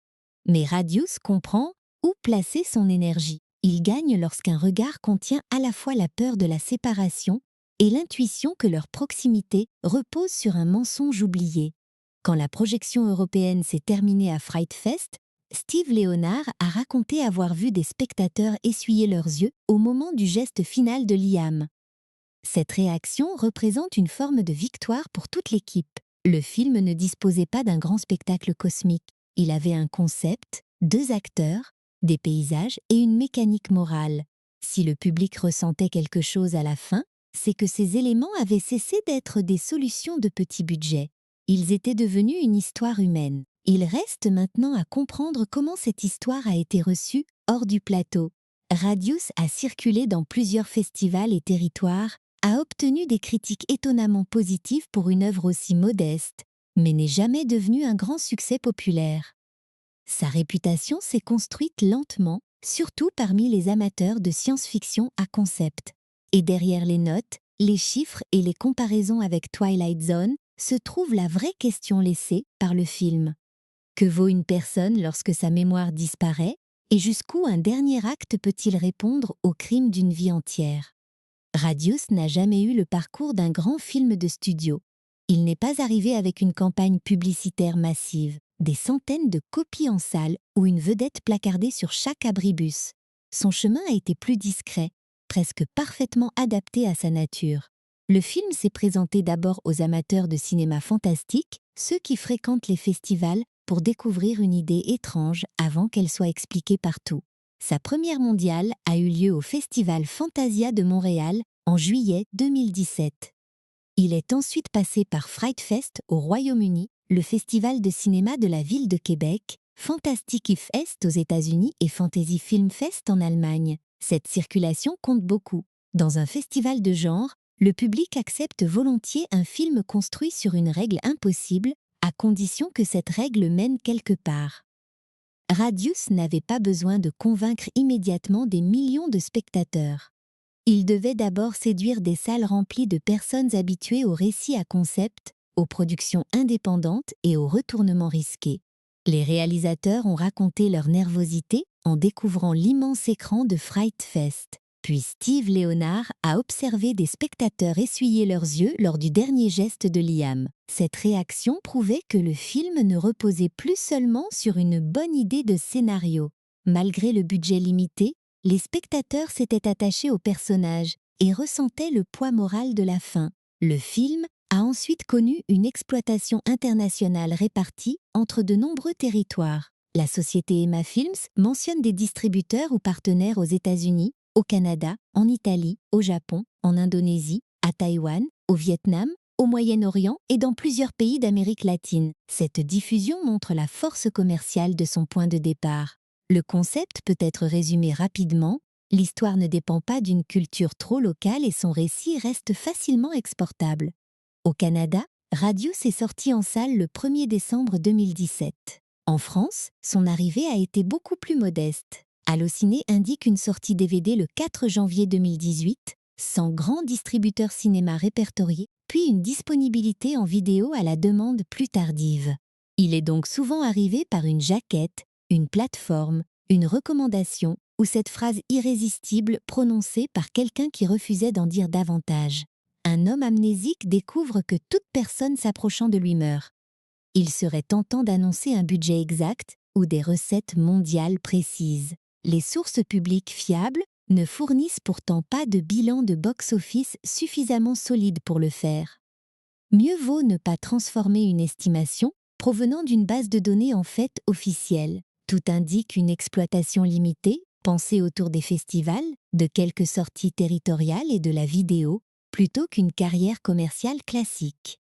Mais Radius comprend où placer son énergie. Il gagne lorsqu'un regard contient à la fois la peur de la séparation et l'intuition que leur proximité repose sur un mensonge oublié. Quand la projection européenne s'est terminée à Fright Fest, Steve Leonard a raconté avoir vu des spectateurs essuyer leurs yeux au moment du geste final de Liam. Cette réaction représente une forme de victoire pour toute l'équipe. Le film ne disposait pas d'un grand spectacle cosmique. Il avait un concept, deux acteurs, des paysages et une mécanique morale. Si le public ressentait quelque chose à la fin, c'est que ces éléments avaient cessé d'être des solutions de petit budget. Ils étaient devenus une histoire humaine. Il reste maintenant à comprendre comment cette histoire a été reçue hors du plateau. Radius a circulé dans plusieurs festivals et territoires, a obtenu des critiques étonnamment positives pour une œuvre aussi modeste, mais n'est jamais devenu un grand succès populaire. Sa réputation s'est construite lentement, surtout parmi les amateurs de science-fiction à concept. Et derrière les notes, les chiffres et les comparaisons avec Twilight Zone se trouve la vraie question laissée par le film. Que vaut une personne lorsque sa mémoire disparaît, et jusqu'où un dernier acte peut-il répondre au crime d'une vie entière? Radius n'a jamais eu le parcours d'un grand film de studio. Il n'est pas arrivé avec une campagne publicitaire massive, des centaines de copies en salle ou une vedette placardée sur chaque abribus. Son chemin a été plus discret, presque parfaitement adapté à sa nature. Le film s'est présenté d'abord aux amateurs de cinéma fantastique, ceux qui fréquentent les festivals pour découvrir une idée étrange avant qu'elle soit expliquée partout. Sa première mondiale a eu lieu au Festival Fantasia de Montréal en juillet 2017. Il est ensuite passé par Fright Fest au Royaume-Uni, le festival de cinéma de la ville de Québec, Fantastic Fest aux États-Unis et Fantasy Film Fest en Allemagne. Cette circulation compte beaucoup. Dans un festival de genre, le public accepte volontiers un film construit sur une règle impossible, à condition que cette règle mène quelque part. Radius n'avait pas besoin de convaincre immédiatement des millions de spectateurs. Il devait d'abord séduire des salles remplies de personnes habituées aux récits à concept, aux productions indépendantes et aux retournements risqués. Les réalisateurs ont raconté leur nervosité en découvrant l'immense écran de Fright Fest. Puis Steve Leonard a observé des spectateurs essuyer leurs yeux lors du dernier geste de Liam. Cette réaction prouvait que le film ne reposait plus seulement sur une bonne idée de scénario. Malgré le budget limité, les spectateurs s'étaient attachés aux personnages et ressentaient le poids moral de la fin. Le film a ensuite connu une exploitation internationale répartie entre de nombreux territoires. La société Emma Films mentionne des distributeurs ou partenaires aux États-Unis, au Canada, en Italie, au Japon, en Indonésie, à Taïwan, au Vietnam, au Moyen-Orient et dans plusieurs pays d'Amérique latine. Cette diffusion montre la force commerciale de son point de départ. Le concept peut être résumé rapidement. L'histoire ne dépend pas d'une culture trop locale et son récit reste facilement exportable. Au Canada, Radius est sorti en salle le 1er décembre 2017. En France, son arrivée a été beaucoup plus modeste. Allociné indique une sortie DVD le 4 janvier 2018, sans grand distributeur cinéma répertorié, puis une disponibilité en vidéo à la demande plus tardive. Il est donc souvent arrivé par une jaquette, une plateforme, une recommandation ou cette phrase irrésistible prononcée par quelqu'un qui refusait d'en dire davantage. Un homme amnésique découvre que toute personne s'approchant de lui meurt. Il serait tentant d'annoncer un budget exact ou des recettes mondiales précises. Les sources publiques fiables ne fournissent pourtant pas de bilan de box-office suffisamment solide pour le faire. Mieux vaut ne pas transformer une estimation provenant d'une base de données en fait officielle. Tout indique une exploitation limitée, pensée autour des festivals, de quelques sorties territoriales et de la vidéo, plutôt qu'une carrière commerciale classique.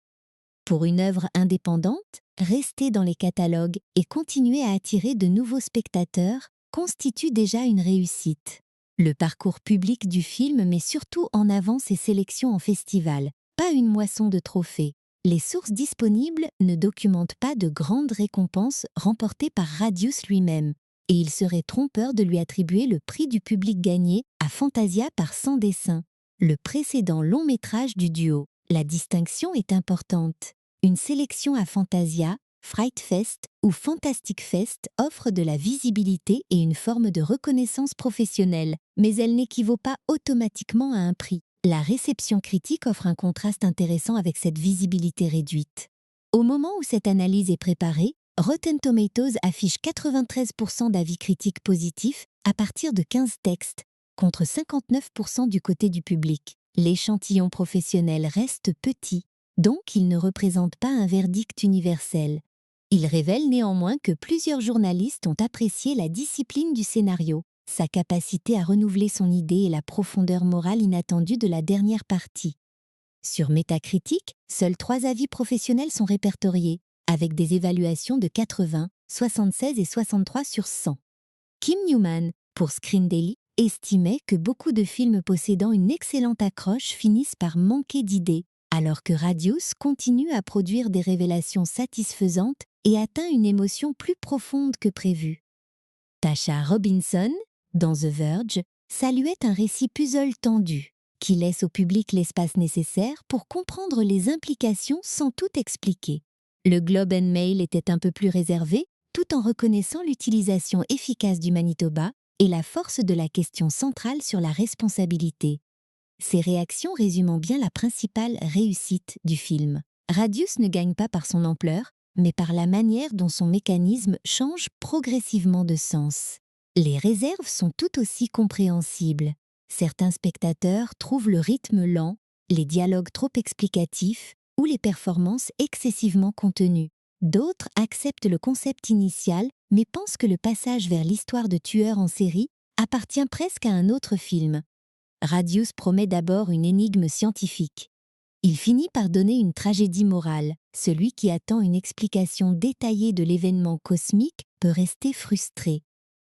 Pour une œuvre indépendante, rester dans les catalogues et continuer à attirer de nouveaux spectateurs constitue déjà une réussite. Le parcours public du film met surtout en avant ses sélections en festival, pas une moisson de trophées. Les sources disponibles ne documentent pas de grandes récompenses remportées par Radius lui-même, et il serait trompeur de lui attribuer le prix du public gagné à Fantasia par Sans dessin, le précédent long métrage du duo. La distinction est importante. Une sélection à Fantasia, Fright Fest ou Fantastic Fest offre de la visibilité et une forme de reconnaissance professionnelle, mais elle n'équivaut pas automatiquement à un prix. La réception critique offre un contraste intéressant avec cette visibilité réduite. Au moment où cette analyse est préparée, Rotten Tomatoes affiche 93% d'avis critiques positifs à partir de 15 textes, contre 59% du côté du public. L'échantillon professionnel reste petit, donc il ne représente pas un verdict universel. Il révèle néanmoins que plusieurs journalistes ont apprécié la discipline du scénario, sa capacité à renouveler son idée et la profondeur morale inattendue de la dernière partie. Sur Metacritic, seuls 3 avis professionnels sont répertoriés, avec des évaluations de 80, 76 et 63 sur 100. Kim Newman, pour Screen Daily, estimait que beaucoup de films possédant une excellente accroche finissent par manquer d'idées, alors que Radius continue à produire des révélations satisfaisantes et atteint une émotion plus profonde que prévu. Tasha Robinson, dans The Verge, saluait un récit puzzle tendu, qui laisse au public l'espace nécessaire pour comprendre les implications sans tout expliquer. Le Globe and Mail était un peu plus réservé, tout en reconnaissant l'utilisation efficace du Manitoba et la force de la question centrale sur la responsabilité. Ces réactions résument bien la principale réussite du film. Radius ne gagne pas par son ampleur, mais par la manière dont son mécanisme change progressivement de sens. Les réserves sont tout aussi compréhensibles. Certains spectateurs trouvent le rythme lent, les dialogues trop explicatifs ou les performances excessivement contenues. D'autres acceptent le concept initial, mais pensent que le passage vers l'histoire de tueurs en série appartient presque à un autre film. Radius promet d'abord une énigme scientifique. Il finit par donner une tragédie morale. Celui qui attend une explication détaillée de l'événement cosmique peut rester frustré.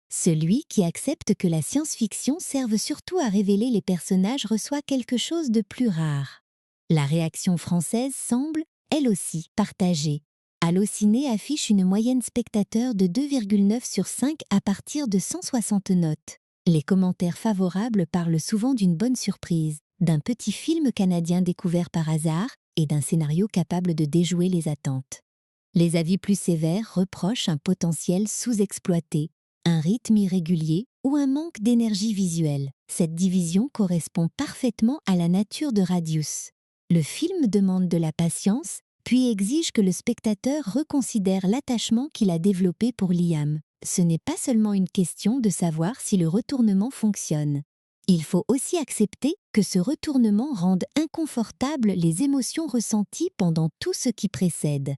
Celui qui accepte que la science-fiction serve surtout à révéler les personnages reçoit quelque chose de plus rare. La réaction française semble, elle aussi, partagée. Allociné affiche une moyenne spectateur de 2,9 sur 5 à partir de 160 notes. Les commentaires favorables parlent souvent d'une bonne surprise, d'un petit film canadien découvert par hasard et d'un scénario capable de déjouer les attentes. Les avis plus sévères reprochent un potentiel sous-exploité, un rythme irrégulier ou un manque d'énergie visuelle. Cette division correspond parfaitement à la nature de Radius. Le film demande de la patience, puis exige que le spectateur reconsidère l'attachement qu'il a développé pour Liam. Ce n'est pas seulement une question de savoir si le retournement fonctionne. Il faut aussi accepter que ce retournement rende inconfortables les émotions ressenties pendant tout ce qui précède.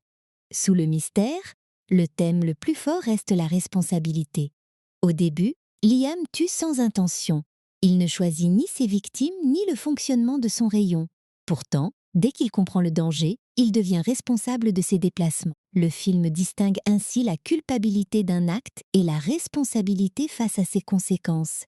Sous le mystère, le thème le plus fort reste la responsabilité. Au début, Liam tue sans intention. Il ne choisit ni ses victimes ni le fonctionnement de son rayon. Pourtant, dès qu'il comprend le danger, il devient responsable de ses déplacements. Le film distingue ainsi la culpabilité d'un acte et la responsabilité face à ses conséquences.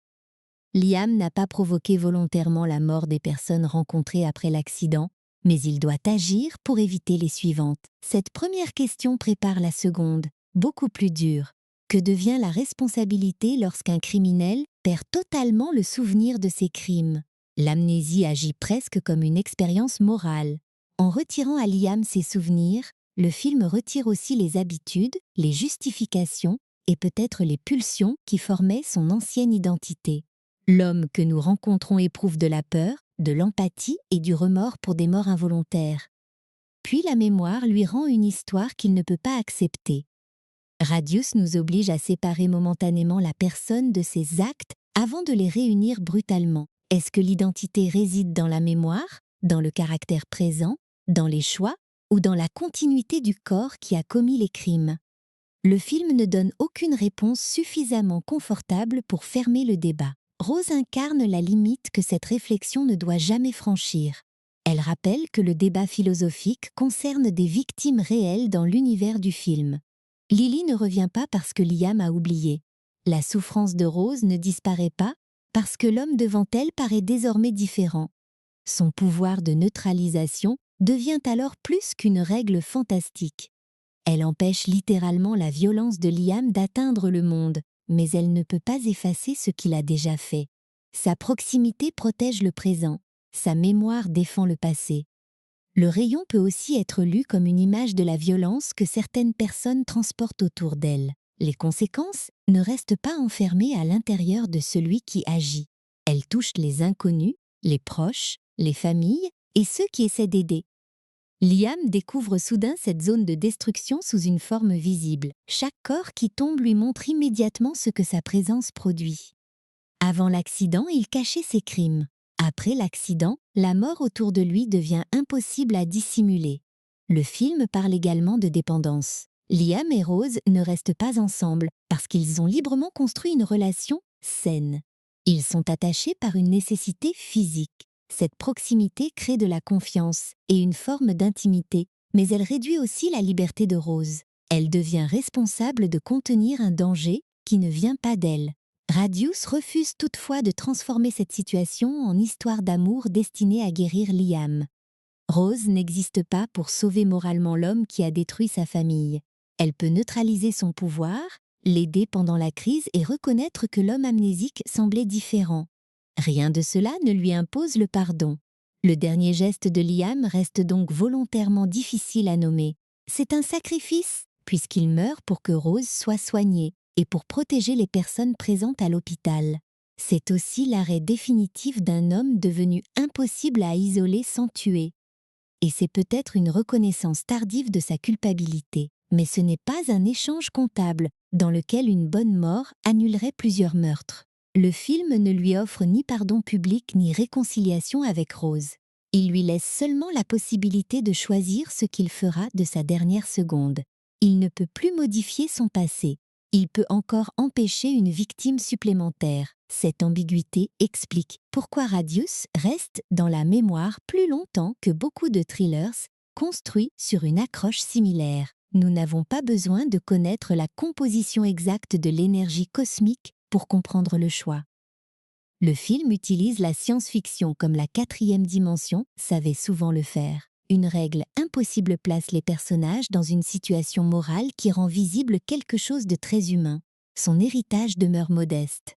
Liam n'a pas provoqué volontairement la mort des personnes rencontrées après l'accident, mais il doit agir pour éviter les suivantes. Cette première question prépare la seconde, beaucoup plus dure. Que devient la responsabilité lorsqu'un criminel perd totalement le souvenir de ses crimes? L'amnésie agit presque comme une expérience morale. En retirant à Liam ses souvenirs, le film retire aussi les habitudes, les justifications et peut-être les pulsions qui formaient son ancienne identité. L'homme que nous rencontrons éprouve de la peur, de l'empathie et du remords pour des morts involontaires. Puis la mémoire lui rend une histoire qu'il ne peut pas accepter. Radius nous oblige à séparer momentanément la personne de ses actes avant de les réunir brutalement. Est-ce que l'identité réside dans la mémoire, dans le caractère présent, dans les choix ou dans la continuité du corps qui a commis les crimes? Le film ne donne aucune réponse suffisamment confortable pour fermer le débat. Rose incarne la limite que cette réflexion ne doit jamais franchir. Elle rappelle que le débat philosophique concerne des victimes réelles dans l'univers du film. Lily ne revient pas parce que Liam a oublié. La souffrance de Rose ne disparaît pas parce que l'homme devant elle paraît désormais différent. Son pouvoir de neutralisation devient alors plus qu'une règle fantastique. Elle empêche littéralement la violence de Liam d'atteindre le monde, mais elle ne peut pas effacer ce qu'il a déjà fait. Sa proximité protège le présent, sa mémoire défend le passé. Le rayon peut aussi être lu comme une image de la violence que certaines personnes transportent autour d'elles. Les conséquences ne restent pas enfermées à l'intérieur de celui qui agit. Elles touchent les inconnus, les proches, les familles et ceux qui essaient d'aider. Liam découvre soudain cette zone de destruction sous une forme visible. Chaque corps qui tombe lui montre immédiatement ce que sa présence produit. Avant l'accident, il cachait ses crimes. Après l'accident, la mort autour de lui devient impossible à dissimuler. Le film parle également de dépendance. Liam et Rose ne restent pas ensemble parce qu'ils ont librement construit une relation saine. Ils sont attachés par une nécessité physique. Cette proximité crée de la confiance et une forme d'intimité, mais elle réduit aussi la liberté de Rose. Elle devient responsable de contenir un danger qui ne vient pas d'elle. Radius refuse toutefois de transformer cette situation en histoire d'amour destinée à guérir Liam. Rose n'existe pas pour sauver moralement l'homme qui a détruit sa famille. Elle peut neutraliser son pouvoir, l'aider pendant la crise et reconnaître que l'homme amnésique semblait différent. Rien de cela ne lui impose le pardon. Le dernier geste de Liam reste donc volontairement difficile à nommer. C'est un sacrifice, puisqu'il meurt pour que Rose soit soignée et pour protéger les personnes présentes à l'hôpital. C'est aussi l'arrêt définitif d'un homme devenu impossible à isoler sans tuer. Et c'est peut-être une reconnaissance tardive de sa culpabilité. Mais ce n'est pas un échange comptable dans lequel une bonne mort annulerait plusieurs meurtres. Le film ne lui offre ni pardon public ni réconciliation avec Rose. Il lui laisse seulement la possibilité de choisir ce qu'il fera de sa dernière seconde. Il ne peut plus modifier son passé. Il peut encore empêcher une victime supplémentaire. Cette ambiguïté explique pourquoi Radius reste dans la mémoire plus longtemps que beaucoup de thrillers construits sur une accroche similaire. Nous n'avons pas besoin de connaître la composition exacte de l'énergie cosmique pour comprendre le choix. Le film utilise la science-fiction comme la quatrième dimension savait souvent le faire. Une règle impossible place les personnages dans une situation morale qui rend visible quelque chose de très humain. Son héritage demeure modeste.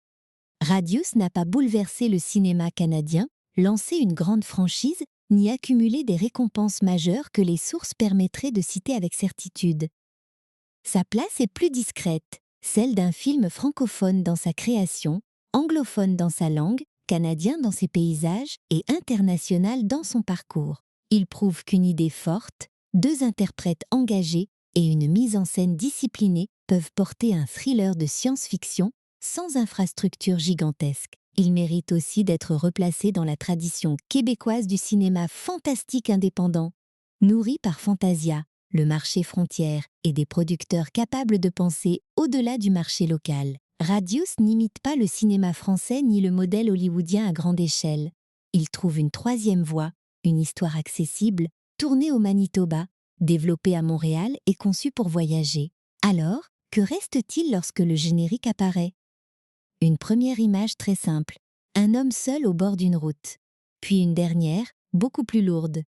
Radius n'a pas bouleversé le cinéma canadien, lancé une grande franchise, ni accumulé des récompenses majeures que les sources permettraient de citer avec certitude. Sa place est plus discrète, celle d'un film francophone dans sa création, anglophone dans sa langue, canadien dans ses paysages et international dans son parcours. Il prouve qu'une idée forte, deux interprètes engagés et une mise en scène disciplinée peuvent porter un thriller de science-fiction sans infrastructure gigantesque. Il mérite aussi d'être replacé dans la tradition québécoise du cinéma fantastique indépendant. Nourri par Fantasia, le marché frontière et des producteurs capables de penser au-delà du marché local, Radius n'imite pas le cinéma français ni le modèle hollywoodien à grande échelle. Il trouve une troisième voie, une histoire accessible, tournée au Manitoba, développée à Montréal et conçue pour voyager. Alors, que reste-t-il lorsque le générique apparaît? Une première image très simple, un homme seul au bord d'une route. Puis une dernière, beaucoup plus lourde.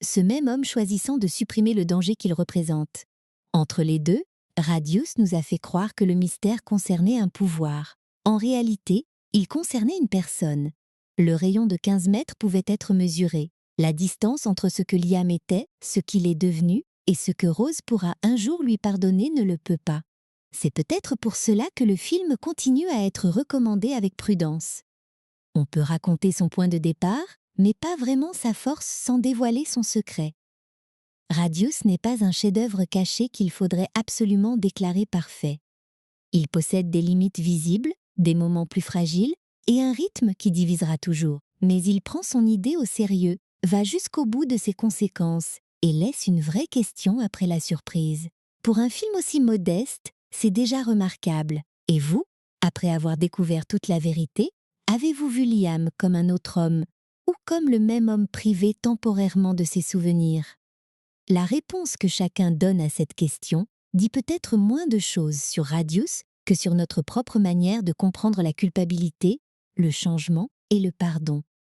Ce même homme choisissant de supprimer le danger qu'il représente. Entre les deux, Radius nous a fait croire que le mystère concernait un pouvoir. En réalité, il concernait une personne. Le rayon de 15 mètres pouvait être mesuré. La distance entre ce que Liam était, ce qu'il est devenu, et ce que Rose pourra un jour lui pardonner ne le peut pas. C'est peut-être pour cela que le film continue à être recommandé avec prudence. On peut raconter son point de départ, mais pas vraiment sa force sans dévoiler son secret. Radius n'est pas un chef-d'œuvre caché qu'il faudrait absolument déclarer parfait. Il possède des limites visibles, des moments plus fragiles et un rythme qui divisera toujours. Mais il prend son idée au sérieux, va jusqu'au bout de ses conséquences et laisse une vraie question après la surprise. Pour un film aussi modeste, c'est déjà remarquable. Et vous, après avoir découvert toute la vérité, avez-vous vu Liam comme un autre homme ou comme le même homme privé temporairement de ses souvenirs? La réponse que chacun donne à cette question dit peut-être moins de choses sur Radius que sur notre propre manière de comprendre la culpabilité, le changement et le pardon.